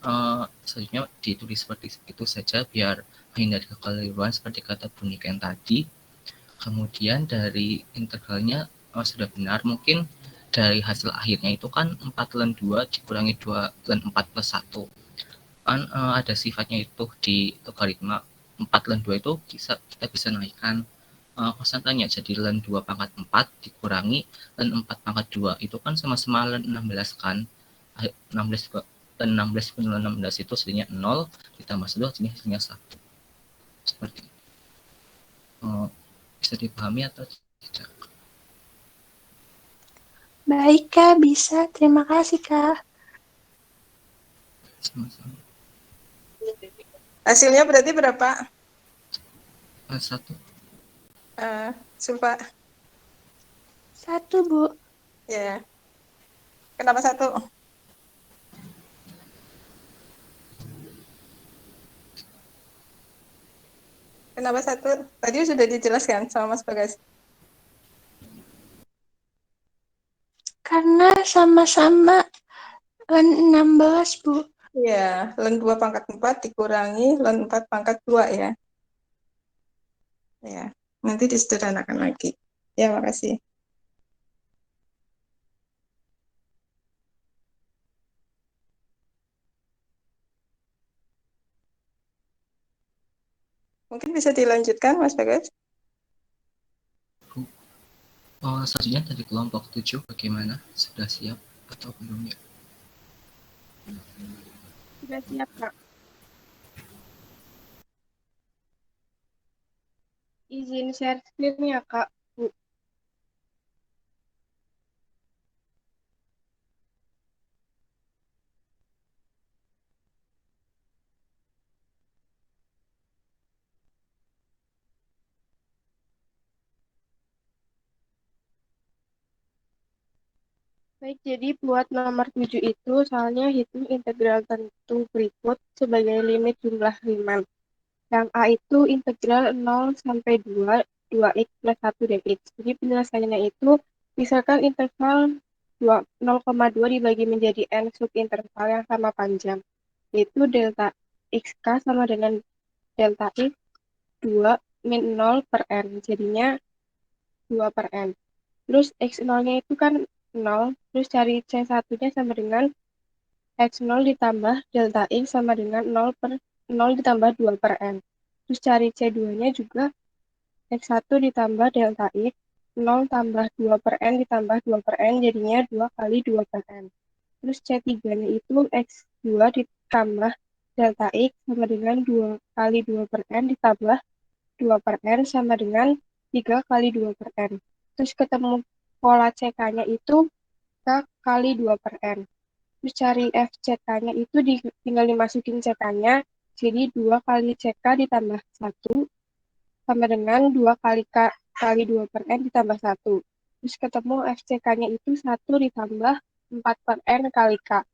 selanjutnya ditulis seperti itu saja biar menghindari kekeliruan seperti kata Bu Niken tadi. Kemudian dari integralnya sudah benar, mungkin dari hasil akhirnya itu kan 4 ln 2 dikurangi 2 ln 4 plus 1 kan ada sifatnya itu di logaritma. 4 ln 2 itu kita bisa naikkan konstantanya jadi ln 2 pangkat 4 dikurangi ln 4 pangkat 2 itu kan sama-sama ln 16 kan. 16 ln 16 pun ln 16 itu hasilnya 0 ditambah 1 hasilnya 1. Seperti itu. Bisa dipahami atau tidak? Baik Kak, bisa. Terima kasih Kak. Sama-sama. Hasilnya berarti berapa? 1. Sumpah. 1 Bu. Ya. Kenapa 1? Kenapa 1? Tadi sudah dijelaskan sama Mas Bagas. Karena sama-sama ln 16 Bu. Iya, ln 2 pangkat 4 dikurangi ln 4 pangkat 2 ya. Ya, nanti disederhanakan lagi. Ya, makasih. Mungkin bisa dilanjutkan Mas Bagas? Selanjutnya dari kelompok 7 bagaimana? Sudah siap atau belum ya? Sudah siap, Kak. Izin share screen ya, Kak. Bu. Baik, jadi buat nomor 7 itu soalnya hitung integral tentu berikut sebagai limit jumlah Riemann. Yang A itu integral 0 sampai 2x plus 1 dx. Jadi penyelesaiannya itu, misalkan interval 0,2 dibagi menjadi n subinterval yang sama panjang, yaitu delta xk sama dengan delta x 2 min 0 per n, jadinya 2 per n. Terus x0-nya itu kan 0, terus cari c1-nya sama dengan x0 ditambah delta x sama dengan 0 per 0 ditambah 2 per n. Terus cari C2-nya juga x1 ditambah delta x, 0 tambah 2 per n ditambah 2 per n, jadinya 2 kali 2 per n. Terus C3-nya itu x2 ditambah delta x sama dengan 2 kali 2 per n ditambah 2 per n sama dengan 3 kali 2 per n. Terus ketemu pola CK-nya itu K kali 2 per n. Terus cari FCK-nya itu tinggal dimasukin CK-nya, jadi 2 kali CK ditambah 1 sama dengan 2 kali K kali 2 per N ditambah 1. Terus ketemu FCK-nya itu 1 ditambah 4 per N kali K.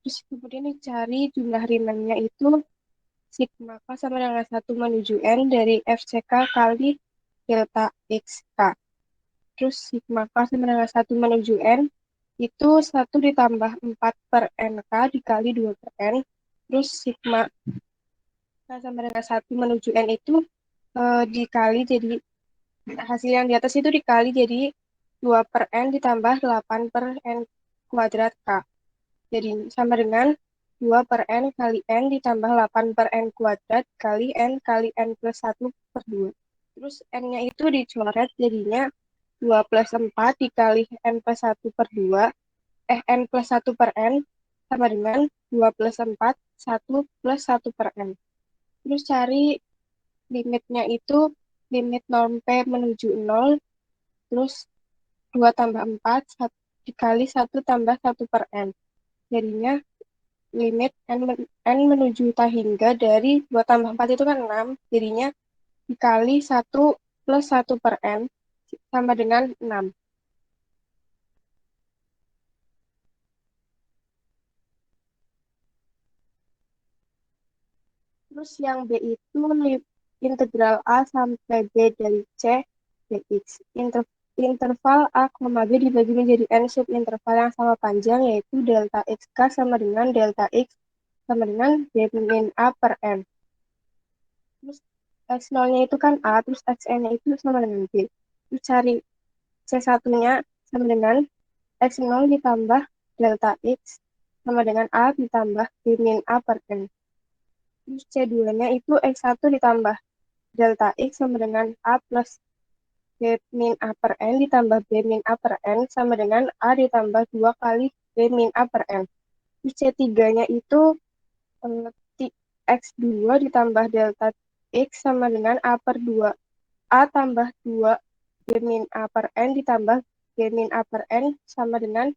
Terus kemudian dicari jumlah Riemann-nya itu sigma K sama dengan 1 menuju N dari FCK kali delta XK. Terus sigma K sama dengan 1 menuju N itu 1 ditambah 4 per NK dikali 2 per N. Terus sigma K sama dengan 1 menuju N itu dikali jadi hasil yang di atas itu dikali jadi 2 per N ditambah 8 per N kuadrat K. Jadi sama dengan 2 per N kali N ditambah 8 per N kuadrat kali N plus 1 per 2. Terus N-nya itu dicoret jadinya 2 plus 4 dikali N plus 1 per 2. N plus 1 per N sama dengan 2 plus 4, 1 plus 1 per N. Terus cari limitnya itu limit norm P menuju 0, terus 2 tambah 4, dikali 1 tambah 1 per N. Jadinya limit N menuju tak hingga dari 2 tambah 4 itu kan 6, jadinya dikali 1 plus 1 per N sama dengan 6. Terus yang B itu integral A sampai B dari C dx. Interval A, B dibagi menjadi N subinterval yang sama panjang, yaitu delta XK sama dengan delta X sama dengan B min A per N. Terus X0-nya itu kan A, terus XN-nya itu sama dengan B. Terus cari C1-nya sama dengan X0 ditambah delta X sama dengan A ditambah B min A per N. Terus C2-nya itu X1 ditambah delta X sama dengan A plus B min A per N ditambah B min A per N sama dengan A ditambah 2 kali B min A per N. Terus C3-nya itu X2 ditambah delta X sama dengan A per 2. A tambah 2 B min A per N ditambah B min A per N sama dengan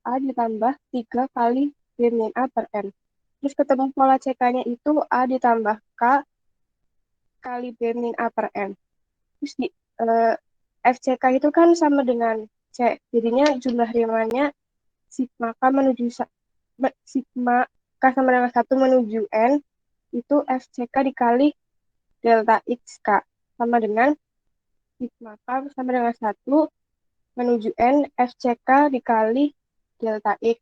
A ditambah 3 kali B min A per N. Terus ketemu pola CK-nya itu A ditambah K kali B min A per N. Terus FCK itu kan sama dengan C. Jadinya jumlah Riemann-nya sigma K menuju sigma K sama dengan 1 menuju N itu FCK dikali delta XK sama dengan sigma K sama dengan 1 menuju N FCK dikali delta X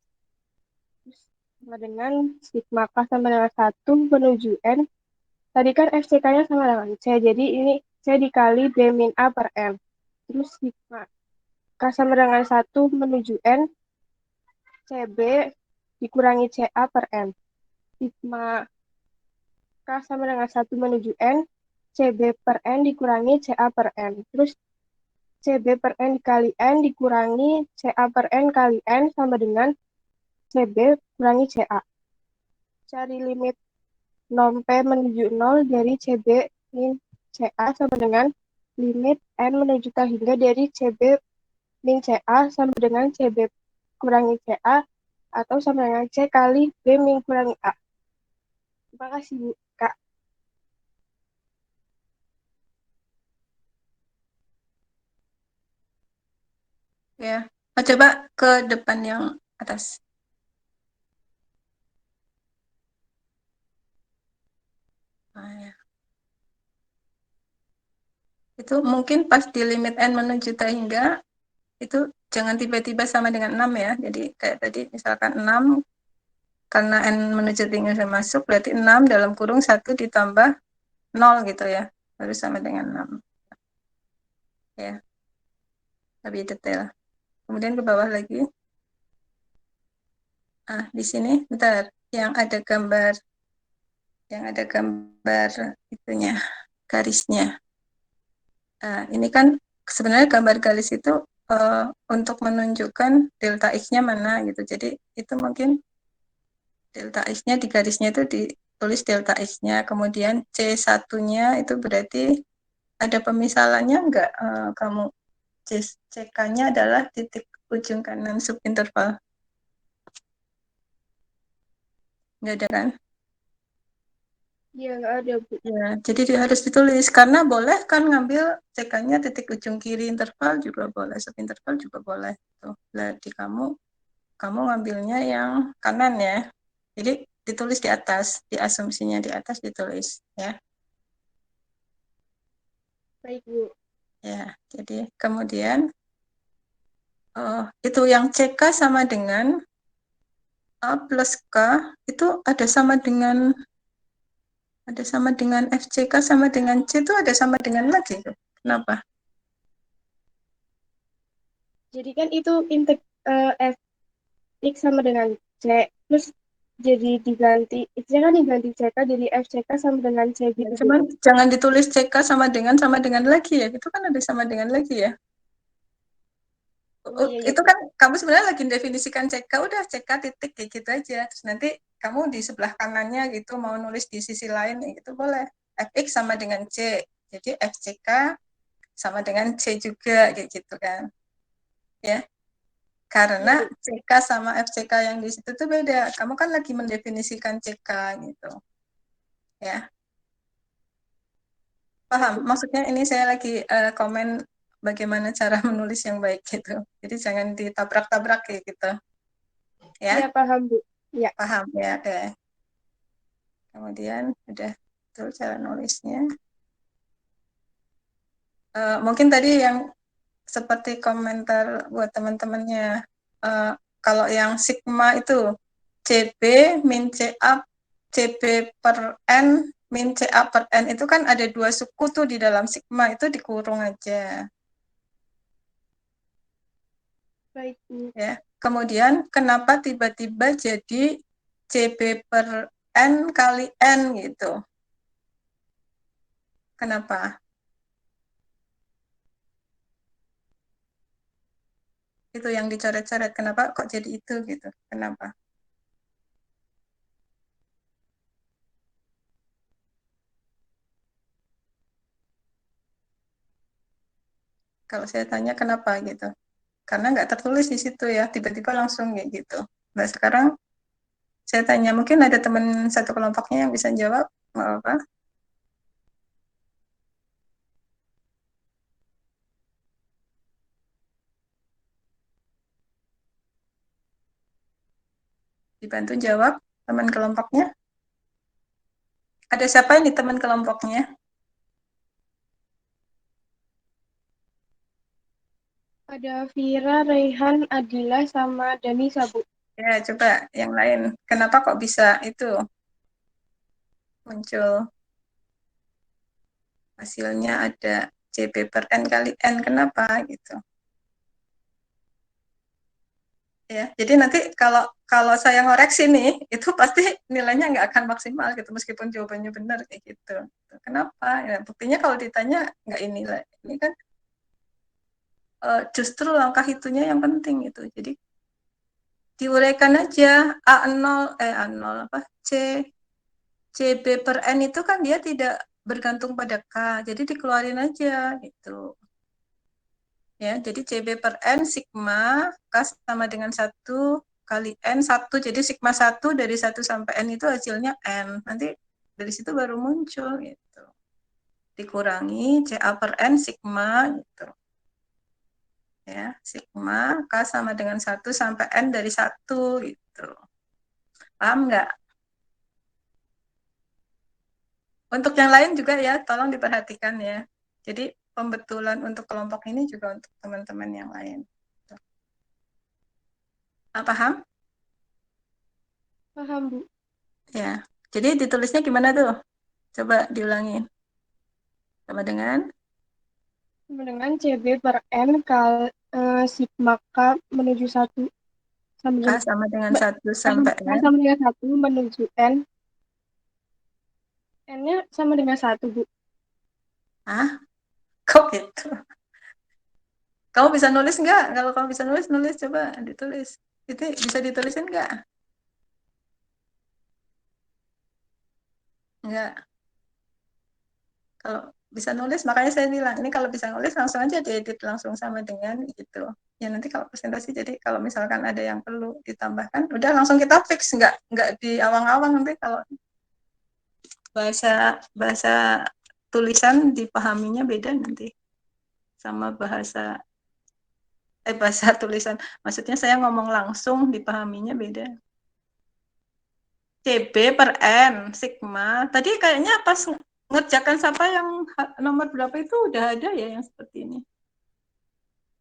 sama dengan sigma K sama dengan 1 menuju N. Tadi kan FCK-nya sama dengan C, jadi ini C dikali B min A per N. Terus sigma K sama dengan 1 menuju N, CB dikurangi CA per N. Sigma K sama dengan 1 menuju N, CB per N dikurangi CA per N. Terus CB per N dikali N dikurangi CA per N kali N sama dengan CB kurangi CA. Cari limit 0P menuju 0 dari CB min CA sama dengan limit N menuju K hingga dari CB min CA sama dengan CB kurangi CA atau sama dengan C kali B min kurangi A. Terima kasih, Bu. Kak. Ya, coba ke depan yang atas. Nah, ya. Itu mungkin pas di limit N menuju T hingga, itu jangan tiba-tiba sama dengan 6 ya. Jadi kayak tadi misalkan 6, karena N menuju T hingga sudah masuk, berarti 6 dalam kurung 1 ditambah 0 gitu ya. Harus sama dengan 6. Ya, lebih detail. Kemudian ke bawah lagi. Di sini, bentar, yang ada gambar itunya, garisnya. Ini kan sebenarnya gambar garis itu untuk menunjukkan delta X-nya mana gitu. Jadi itu mungkin delta X-nya di garisnya itu ditulis delta X-nya. Kemudian C1-nya itu berarti ada pemisalannya enggak? Kamu CK-nya adalah titik ujung kanan subinterval. Enggak ada kan? Iya, nggak ada, Bu. Ya, jadi harus ditulis karena boleh kan ngambil CK-nya titik ujung kiri interval juga boleh, subinterval juga boleh. Tuh, di kamu ngambilnya yang kanan ya. Jadi ditulis di atas, di asumsinya di atas ditulis ya. Baik, Bu. Ya, jadi kemudian itu yang CK sama dengan A plus K itu ada sama dengan FCK sama dengan C itu ada sama dengan lagi. Kenapa? Jadi kan itu F X sama dengan C, terus jadi diganti, X-nya kan diganti CK, jadi FCK sama dengan C Ya, gitu. cuman jangan ditulis CK sama dengan lagi ya. Itu kan ada sama dengan lagi ya. Oh, iya, iya. Itu kan kamu sebenarnya lagi definisikan CK, udah CK titik kayak gitu aja. Terus nanti kamu di sebelah kanannya gitu mau nulis di sisi lain ya gitu boleh. Fx sama dengan C. Jadi FCK sama dengan C juga kayak gitu kan. Ya. Karena Iya, Bu. CK sama FCK yang di situ tuh beda. Kamu kan lagi mendefinisikan CK gitu. Ya. Paham? Maksudnya ini saya lagi komen bagaimana cara menulis yang baik gitu. Jadi jangan ditabrak-tabrak kayak gitu. Ya, Iya, paham, Bu. Iya. paham ya. Oke. Kemudian udah tuh cara nulisnya. Mungkin tadi yang seperti komentar buat teman-temannya. Kalau yang sigma itu CB min CA CB per N min CA per N itu kan ada 2 suku tuh di dalam sigma, itu dikurung aja. Baik, Bu. Ya. Kemudian kenapa tiba-tiba jadi CB per N kali N gitu? Kenapa? Itu yang dicoret-coret. Kenapa kok jadi itu gitu? Kenapa? Kalau saya tanya kenapa gitu? Karena nggak tertulis di situ ya, tiba-tiba langsung kayak gitu. Nah sekarang saya tanya, mungkin ada teman satu kelompoknya yang bisa jawab, nggak apa-apa. Dibantu jawab teman kelompoknya. Ada siapa ini teman kelompoknya? Ada Vira, Raihan, Adila, sama Dani Sabu. Ya, coba yang lain. Kenapa kok bisa itu muncul hasilnya ada CB per N kali N? Kenapa gitu? Ya, jadi nanti kalau saya ngoreksi nih, itu pasti nilainya nggak akan maksimal gitu, meskipun jawabannya benar kayak gitu. Kenapa? Ya, buktinya kalau ditanya nggak ini kan justru langkah itunya yang penting gitu. Jadi diuraikan aja A0 A0 apa CB per N itu kan dia tidak bergantung pada K, jadi dikeluarin aja gitu. Ya, jadi CB per N sigma K sama dengan 1 kali N 1, jadi sigma 1 dari 1 sampai N itu hasilnya N. Nanti dari situ baru muncul gitu. Dikurangi CA per N sigma gitu. Ya, sigma K sama dengan 1 sampai N dari 1 gitu. Paham nggak? Untuk yang lain juga ya, tolong diperhatikan ya. Jadi pembetulan untuk kelompok ini juga untuk teman-teman yang lain. Paham? Paham, Bu. Ya. Jadi ditulisnya gimana tuh? Coba diulangin. Sama dengan CB per N kali sigma K menuju 1 K sama dengan 1 sampai K N. sama dengan 1 menuju N. N-nya sama dengan 1, Bu. Hah? Kok gitu? Kamu bisa nulis nggak? Kalau kamu bisa nulis, nulis coba ditulis. Itu bisa ditulisin nggak? Nggak. Kalau bisa nulis, makanya saya bilang, ini kalau bisa nulis langsung aja diedit langsung sama dengan gitu. Ya nanti kalau presentasi, jadi kalau misalkan ada yang perlu ditambahkan, udah langsung kita fix, nggak di awang-awang nanti kalau bahasa tulisan dipahaminya beda nanti sama bahasa tulisan. Maksudnya saya ngomong langsung dipahaminya beda. CB per N sigma. Tadi kayaknya pas ngerjakan siapa yang nomor berapa itu udah ada ya yang seperti ini.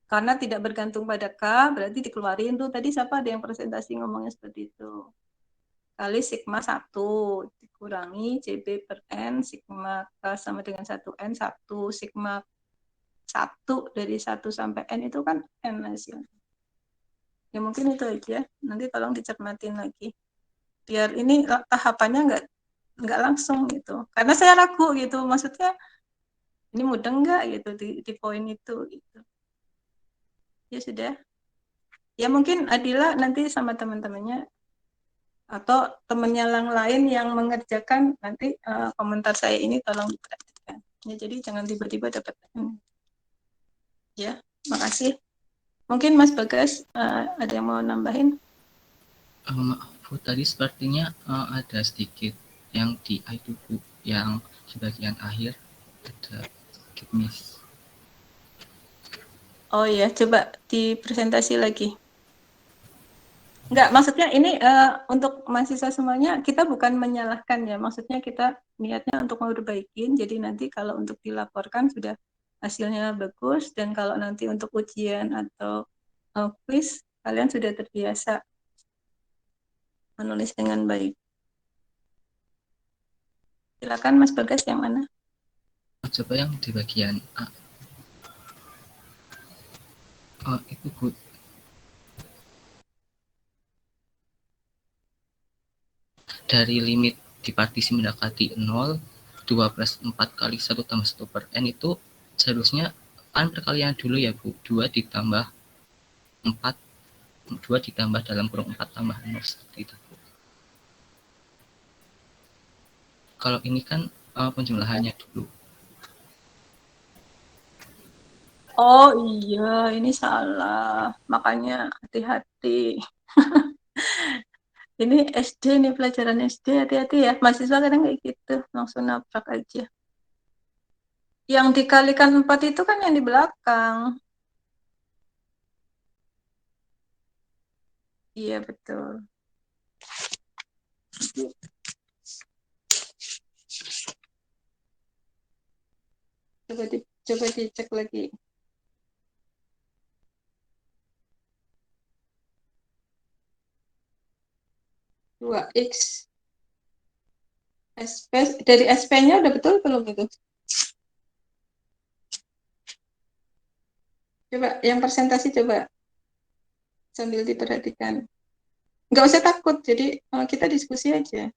Karena tidak bergantung pada K, berarti dikeluarin tuh. Tadi siapa ada yang presentasi ngomongnya seperti itu. Kali sigma 1 dikurangi CB per N sigma K sama dengan 1N 1 sigma 1 dari 1 sampai N itu kan N hasilnya. Ya mungkin itu aja. Nanti tolong dicermatin lagi. Biar ini tahapannya nggak langsung gitu. Karena saya ragu gitu. Maksudnya ini mudah nggak gitu di poin itu gitu. Ya sudah. Ya mungkin Adila nanti sama teman-temannya atau temannya yang lain yang mengerjakan nanti komentar saya ini tolong diperhatikan. Ya jadi jangan tiba-tiba dapat. Ya, makasih. Mungkin Mas Bagas ada yang mau nambahin? Maaf Bu, tadi sepertinya ada sedikit yang di iDoku yang di bagian akhir ada sedikit miss. Oh ya, coba dipresentasi lagi. Enggak, maksudnya ini untuk mahasiswa semuanya kita bukan menyalahkan ya, maksudnya kita niatnya untuk memperbaikin, jadi nanti kalau untuk dilaporkan sudah hasilnya bagus, dan kalau nanti untuk ujian atau quiz, kalian sudah terbiasa menulis dengan baik. Silakan Mas Bagas yang mana? Coba yang di bagian A. Oh, itu Bu. Dari limit di partisi mendekati 0, 2 plus 4 kali 1 tambah 1 per N itu seharusnya kan perkalian dulu ya Bu. 2 ditambah 4, 2 ditambah dalam kurung 4 tambah 0 seperti itu Bu. Kalau ini kan penjumlahannya dulu. Oh iya, ini salah. Makanya hati-hati. Ini SD nih, pelajaran SD, hati-hati ya. Mahasiswa kadang kayak gitu, langsung nabrak aja. Yang dikalikan 4 itu kan yang di belakang. Iya, betul. Coba dicek lagi. Dua X SP, dari SP-nya udah betul belum itu? Coba yang presentasi coba sambil diperhatikan. Nggak usah takut, jadi kita diskusi aja.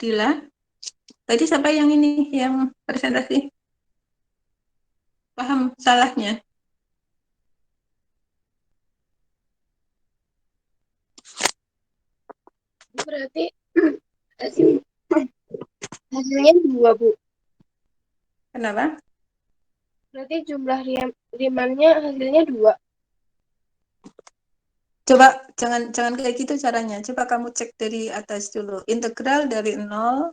Adila. Tadi sampai yang ini, yang presentasi. Paham salahnya? Berarti hasilnya 2, Bu. Kenapa? Berarti jumlah Riemann-nya hasilnya 2. Coba jangan kayak gitu caranya. Coba kamu cek dari atas dulu. Integral dari 0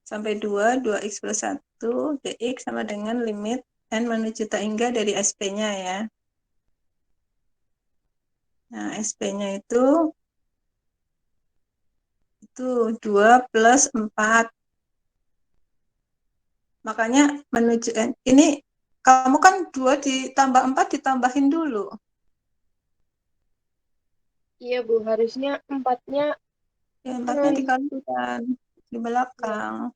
sampai 2x plus 1 dx sama dengan limit n menuju tak hingga dari SP-nya ya. Nah, SP-nya itu 2 plus 4. Makanya menuju n. Ini kamu kan 2 ditambah 4 ditambahin dulu. Iya, Bu. Harusnya 4-nya Ya, 4-nya dikalikan di belakang.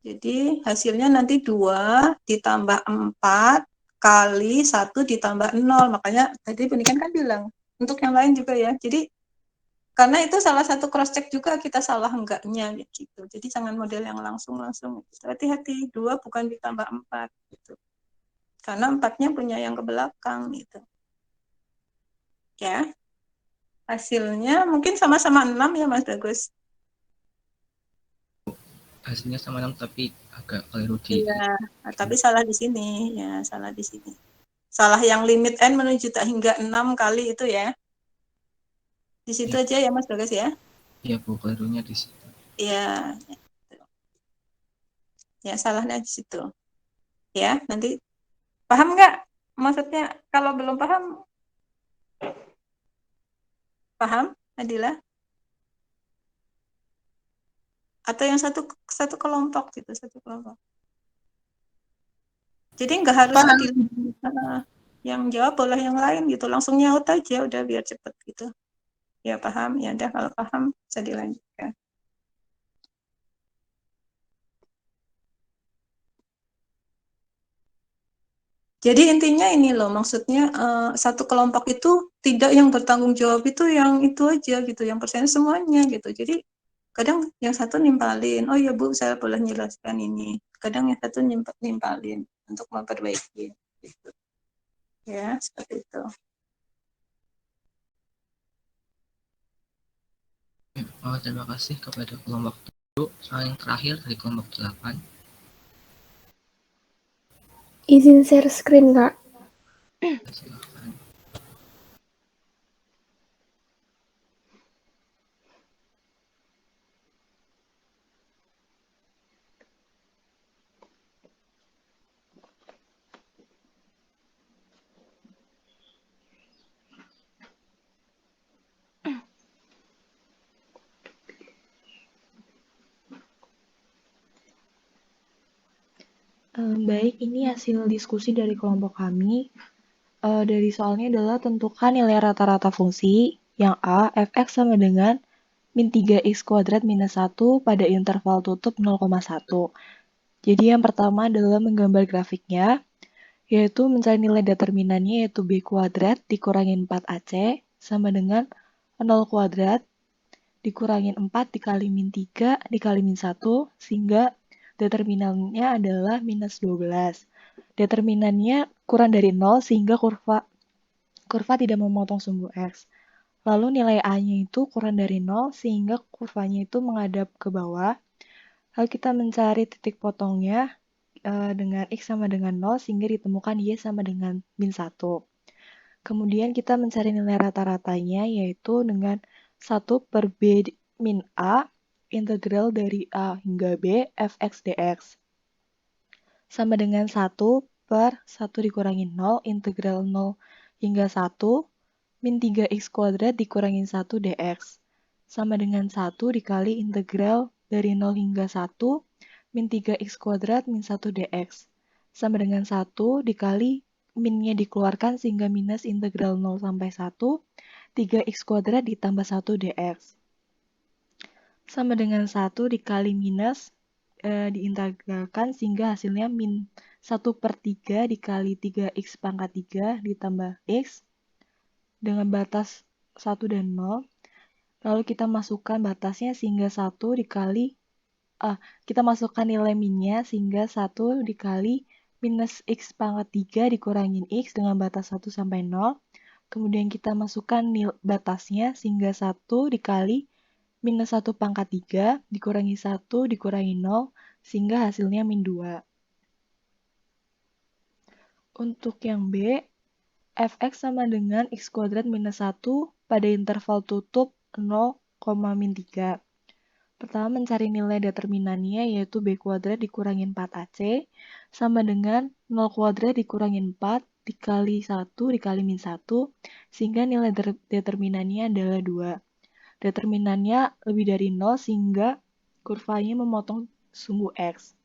Jadi hasilnya nanti 2 ditambah 4 kali 1 ditambah 0. Makanya tadi pendidikan kan bilang, untuk yang lain juga ya. Jadi karena itu salah satu cross check juga kita salah enggaknya gitu. Jadi jangan model yang langsung. Hati-hati, 2 bukan ditambah 4 gitu. Karena 4-nya punya yang ke belakang gitu. Ya. Hasilnya mungkin sama-sama 6 ya Mas Bagus. Hasilnya sama 6 tapi agak keliru di. Iya, tapi salah di sini. Ya, salah di sini. Salah yang limit n menuju tak hingga 6 kali itu ya. Di situ Ya. aja ya Mas Bagas ya. Iya Bu, kelirunya di situ. Iya. Ya, salahnya di situ. Ya, nanti paham nggak? Maksudnya kalau belum paham, paham Adila? Atau yang satu kelompok gitu, satu kelompok. Jadi nggak harus Adila yang jawab, boleh yang lain gitu. Langsung nyaut aja udah biar cepet gitu. Ya paham, ya udah kalau paham bisa dilanjutkan. Jadi intinya ini loh, maksudnya satu kelompok itu tidak yang bertanggung jawab itu yang itu aja gitu, yang persen semuanya gitu. Jadi kadang yang satu nimpalin, oh ya Bu, saya boleh menjelaskan ini. Kadang yang satu nimpalin untuk memperbaiki. Gitu. Ya, seperti itu. Terima kasih kepada kelompok 7. Soal yang terakhir dari kelompok 8. Izin share screen, Kak. Silakan. Baik, ini hasil diskusi dari kelompok kami. Dari soalnya adalah tentukan nilai rata-rata fungsi yang A, fx sama dengan min 3x kuadrat minus 1 pada interval tutup 0,1. Jadi yang pertama adalah menggambar grafiknya, yaitu mencari nilai determinannya yaitu b kuadrat dikurangin 4ac sama dengan 0 kuadrat dikurangin 4 dikali min 3 dikali min 1 sehingga determinannya adalah minus 12. Determinannya kurang dari 0 sehingga kurva tidak memotong sumbu X. Lalu nilai A-nya itu kurang dari 0 sehingga kurvanya itu menghadap ke bawah. Lalu kita mencari titik potongnya dengan X sama dengan 0 sehingga ditemukan Y sama dengan min 1. Kemudian kita mencari nilai rata-ratanya yaitu dengan 1 per B min A integral dari A hingga B fx dx sama dengan 1 per 1 dikurangi 0 integral 0 hingga 1 min 3x kuadrat dikurangin 1 dx sama dengan 1 dikali integral dari 0 hingga 1 min 3x kuadrat min 1 dx sama dengan 1 dikali minnya dikeluarkan sehingga minus integral 0 sampai 1 3x kuadrat ditambah 1 dx sama dengan 1 dikali minus diintegralkan sehingga hasilnya min 1 per 3 dikali 3x pangkat 3 ditambah x dengan batas 1 dan 0 Lalu kita masukkan batasnya sehingga 1 dikali kita masukkan nilai minnya sehingga 1 dikali minus X pangkat 3 dikurangin X dengan batas 1 sampai 0. Kemudian kita masukkan batasnya sehingga 1 dikali minus 1 pangkat 3 dikurangi 1 dikurangi 0 sehingga hasilnya min 2. Untuk yang B, fx sama dengan x kuadrat minus 1 pada interval tutup 0, min 3. Pertama mencari nilai determinannya yaitu b kuadrat dikurangi 4ac sama dengan 0 kuadrat dikurangi 4 dikali 1 dikali min 1 sehingga nilai determinannya adalah 2. Determinannya lebih dari 0 sehingga kurvanya memotong sumbu x.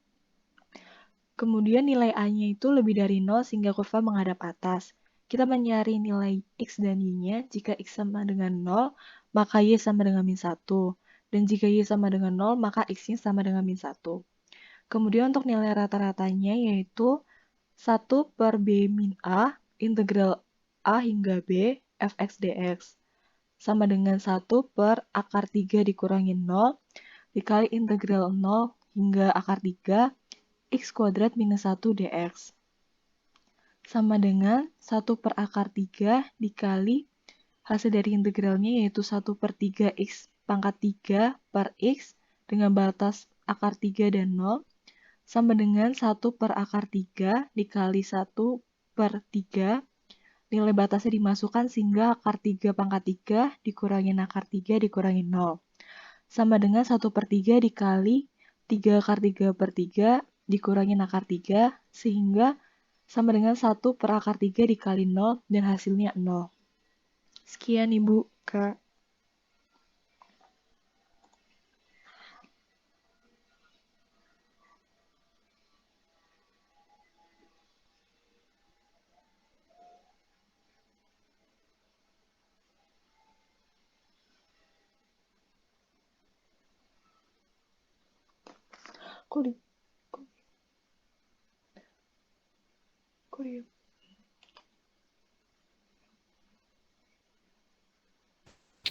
Kemudian nilai a-nya itu lebih dari 0 sehingga kurva menghadap atas. Kita mencari nilai x dan y-nya. Jika x sama dengan 0, maka y sama dengan min 1. Dan jika y sama dengan 0, maka x-nya sama dengan min 1. Kemudian untuk nilai rata-ratanya yaitu 1 per b min a, integral a hingga b, fx dx. Sama dengan 1 per akar 3 dikurangi 0, dikali integral 0 hingga akar 3, x kuadrat minus 1 dx. Sama dengan 1 per akar 3 dikali hasil dari integralnya yaitu 1 per 3x pangkat 3 per x dengan batas akar 3 dan 0 sama dengan 1 per akar 3 dikali 1 per 3 nilai batasnya dimasukkan sehingga akar 3 pangkat 3 dikurangi akar 3 dikurangi 0 sama dengan 1 per 3 dikali 3 akar 3 per 3 dikurangi akar 3 sehingga sama dengan 1 per akar 3 dikali 0 dan hasilnya 0. Sekian Ibu, Kak.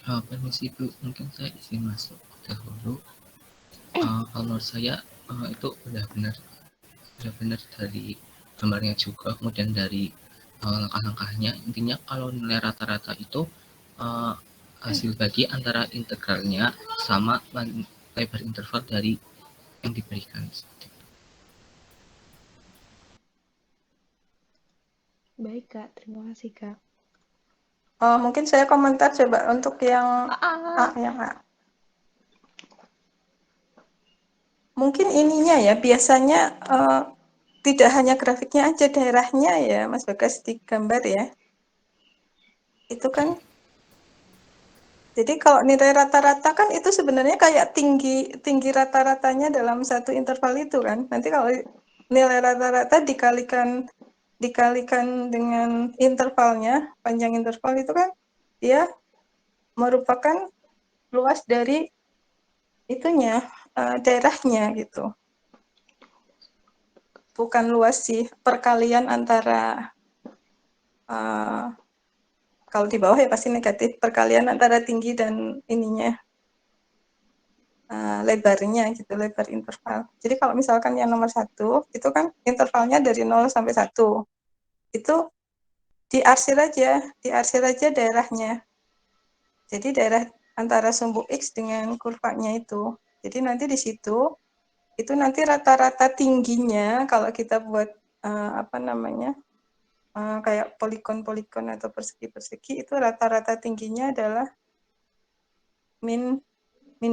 Permisi Bu, mungkin saya izin masuk dahulu. Kalau menurut saya itu udah benar dari gambarnya juga, kemudian dari langkah-langkahnya. Intinya kalau nilai rata-rata itu hasil bagi antara integralnya sama lebar interval dari yang diberikan. Baik Kak, terima kasih Kak. Mungkin saya komentar coba untuk yang yang A. Mungkin ininya ya, biasanya tidak hanya grafiknya aja, daerahnya ya Mas Bagas di gambar ya. Itu kan, jadi kalau nilai rata-rata kan itu sebenarnya kayak tinggi rata-ratanya dalam satu interval itu kan. Nanti kalau nilai rata-rata dikalikan dengan intervalnya, panjang interval itu kan dia merupakan luas dari itunya, daerahnya gitu. Bukan luas sih, perkalian antara kalau di bawah ya pasti negatif, perkalian antara tinggi dan ininya, lebarnya gitu, lebar interval. Jadi kalau misalkan yang nomor 1 itu kan intervalnya dari 0 sampai 1, itu diarsir aja daerahnya. Jadi daerah antara sumbu X dengan kurvanya itu. Jadi nanti di situ itu nanti rata-rata tingginya kalau kita buat kayak polikon-polikon atau persegi-persegi itu rata-rata tingginya adalah min 2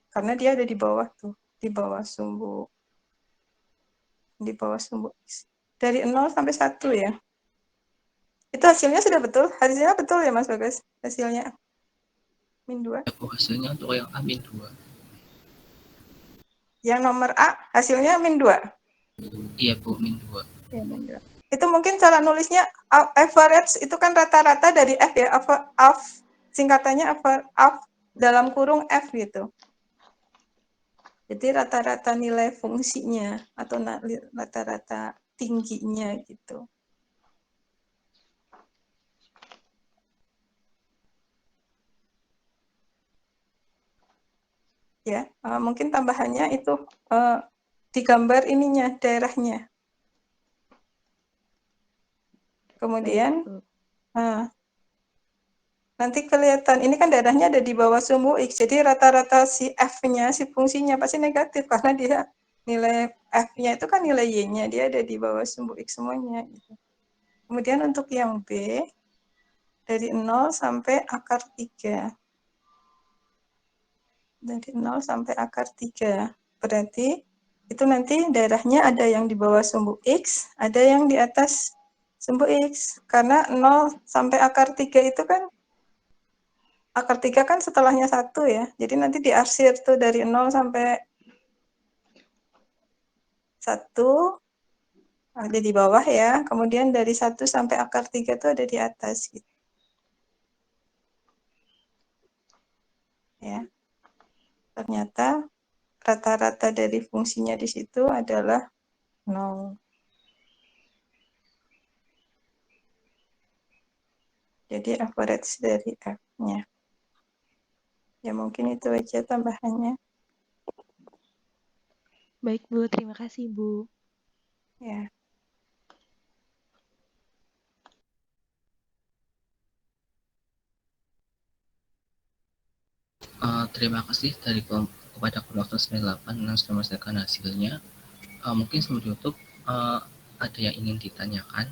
karena dia ada di bawah tuh, di bawah sumbu X. Dari 0 sampai 1 ya. Itu hasilnya sudah betul? Hasilnya betul ya Mas Bagas? Hasilnya min 2. Hasilnya untuk yang A min 2. Yang nomor A hasilnya min 2. Iya Bu, min 2. Ya, min 2. Itu mungkin cara nulisnya average itu kan rata-rata dari F ya, singkatannya F dalam kurung F gitu. Jadi rata-rata nilai fungsinya atau rata-rata tingginya gitu. Ya, mungkin tambahannya itu digambar ininya, daerahnya. Kemudian nanti kelihatan, ini kan daerahnya ada di bawah sumbu X, jadi rata-rata si F-nya, si fungsinya pasti negatif, karena dia nilai F-nya itu kan nilai Y-nya, dia ada di bawah sumbu X semuanya. Gitu. Kemudian untuk yang B, dari 0 sampai akar 3. Dari 0 sampai akar 3. Berarti itu nanti daerahnya ada yang di bawah sumbu X, ada yang di atas sumbu X. Karena 0 sampai akar 3 itu kan, akar 3 kan setelahnya 1 ya. Jadi nanti diarsir tuh dari 0 sampai 1, ada di bawah ya. Kemudian dari 1 sampai akar 3 itu ada di atas. Gitu. Ya. Ternyata rata-rata dari fungsinya di situ adalah 0. Jadi average dari F-nya. Ya mungkin itu aja tambahannya. Baik Bu, terima kasih Bu. Ya. Terima kasih dari kepada kelompok 98 yang sudah menyelesaikan hasilnya. Mungkin sebelum ditutup, ada yang ingin ditanyakan?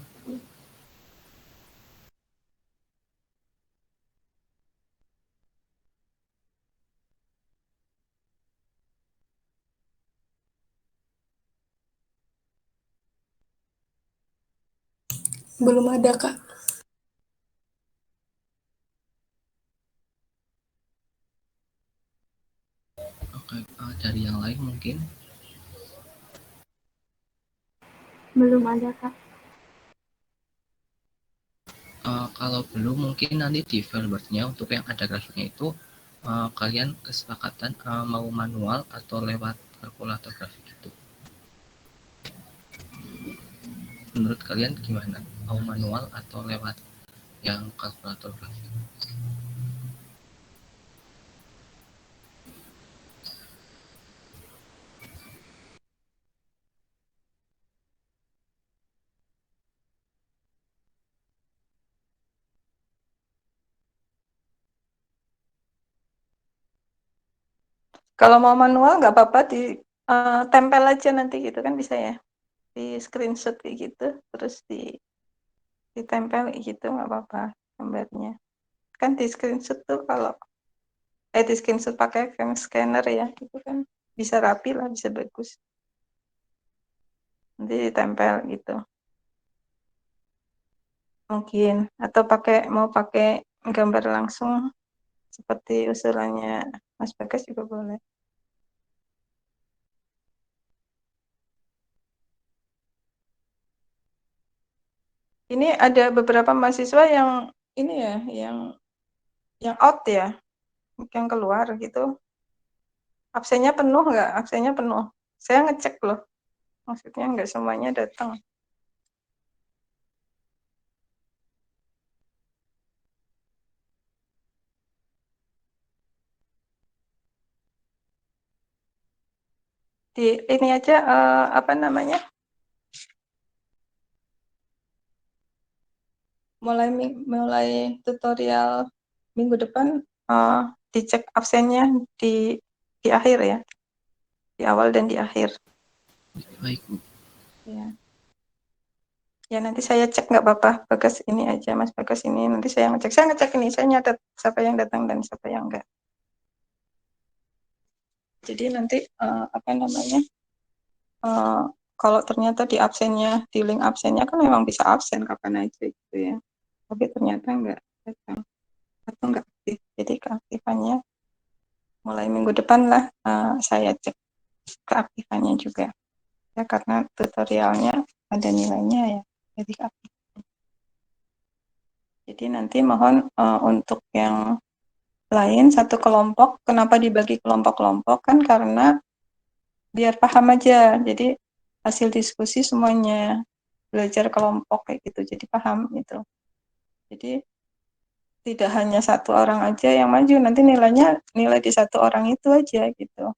Belum ada, Kak. Oke, dari yang lain mungkin? Belum ada, Kak. Kalau belum, mungkin nanti di filbernya untuk yang ada grafiknya itu kalian kesepakatan mau manual atau lewat kalkulator grafik itu. Menurut kalian gimana? Mau manual atau lewat yang kalkulator grafik? Kalau mau manual nggak apa-apa, di tempel aja nanti gitu kan bisa ya. Di screenshot kayak gitu, terus ditempel gitu nggak apa-apa gambarnya. Kan di screenshot tuh kalau di screenshot pakai scanner ya, itu kan bisa rapi lah, bisa bagus. Nanti ditempel gitu. Mungkin atau mau pakai gambar langsung seperti usulannya Mas Bagas juga boleh. Ini ada beberapa mahasiswa yang ini ya, yang out ya, yang keluar gitu. Absennya penuh nggak? Absennya penuh. Saya ngecek loh. Maksudnya nggak semuanya datang. Di ini aja apa namanya? Mulai tutorial minggu depan dicek absennya di akhir ya. Di awal dan di akhir. Baik, Bu. Ya. Ya nanti saya cek nggak apa-apa, Bagas ini aja, Mas Bagas ini. Nanti saya ngecek ini, saya nyatet siapa yang datang dan siapa yang enggak. Jadi nanti apa namanya? Kalau ternyata di absennya, di link absennya kan memang bisa absen kapan aja gitu ya. Tapi ternyata enggak datang atau enggak aktif. Jadi keaktifannya mulai minggu depan lah saya cek keaktifannya juga. Ya karena tutorialnya ada nilainya ya. Jadi aktif. Jadi nanti mohon untuk yang lain satu kelompok, kenapa dibagi kelompok-kelompok kan karena biar paham aja. Jadi hasil diskusi semuanya belajar kelompok kayak gitu. Jadi paham gitu. Jadi tidak hanya satu orang aja yang maju, nanti nilai di satu orang itu aja gitu.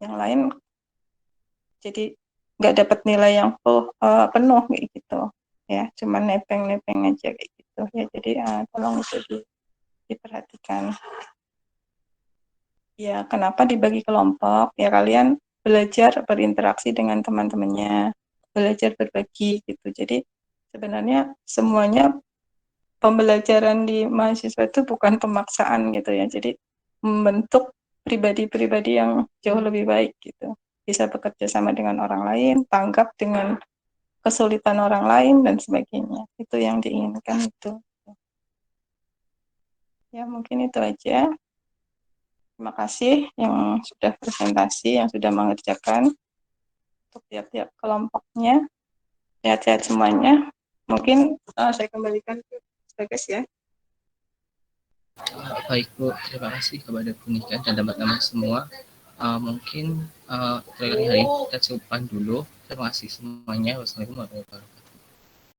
Yang lain jadi nggak dapat nilai yang penuh kayak gitu ya, cuman nepeng aja kayak gitu ya. Jadi tolong itu diperhatikan ya. Kenapa dibagi kelompok ya? Kalian belajar berinteraksi dengan teman-temannya, belajar berbagi gitu. Jadi sebenarnya semuanya pembelajaran di mahasiswa itu bukan pemaksaan gitu ya. Jadi membentuk pribadi-pribadi yang jauh lebih baik gitu. Bisa bekerja sama dengan orang lain, tanggap dengan kesulitan orang lain dan sebagainya. Itu yang diinginkan itu. Ya, mungkin itu aja. Terima kasih yang sudah presentasi, yang sudah mengerjakan untuk tiap-tiap kelompoknya. Sehat-sehat semuanya. Mungkin saya kembalikan ke Bagas ya. Baik Bu, terima kasih kepada Bu Nika dan teman-teman semua. Mungkin hari kita cukupkan dulu. Terima kasih semuanya. Wassalamualaikum warahmatullahi wabarakatuh.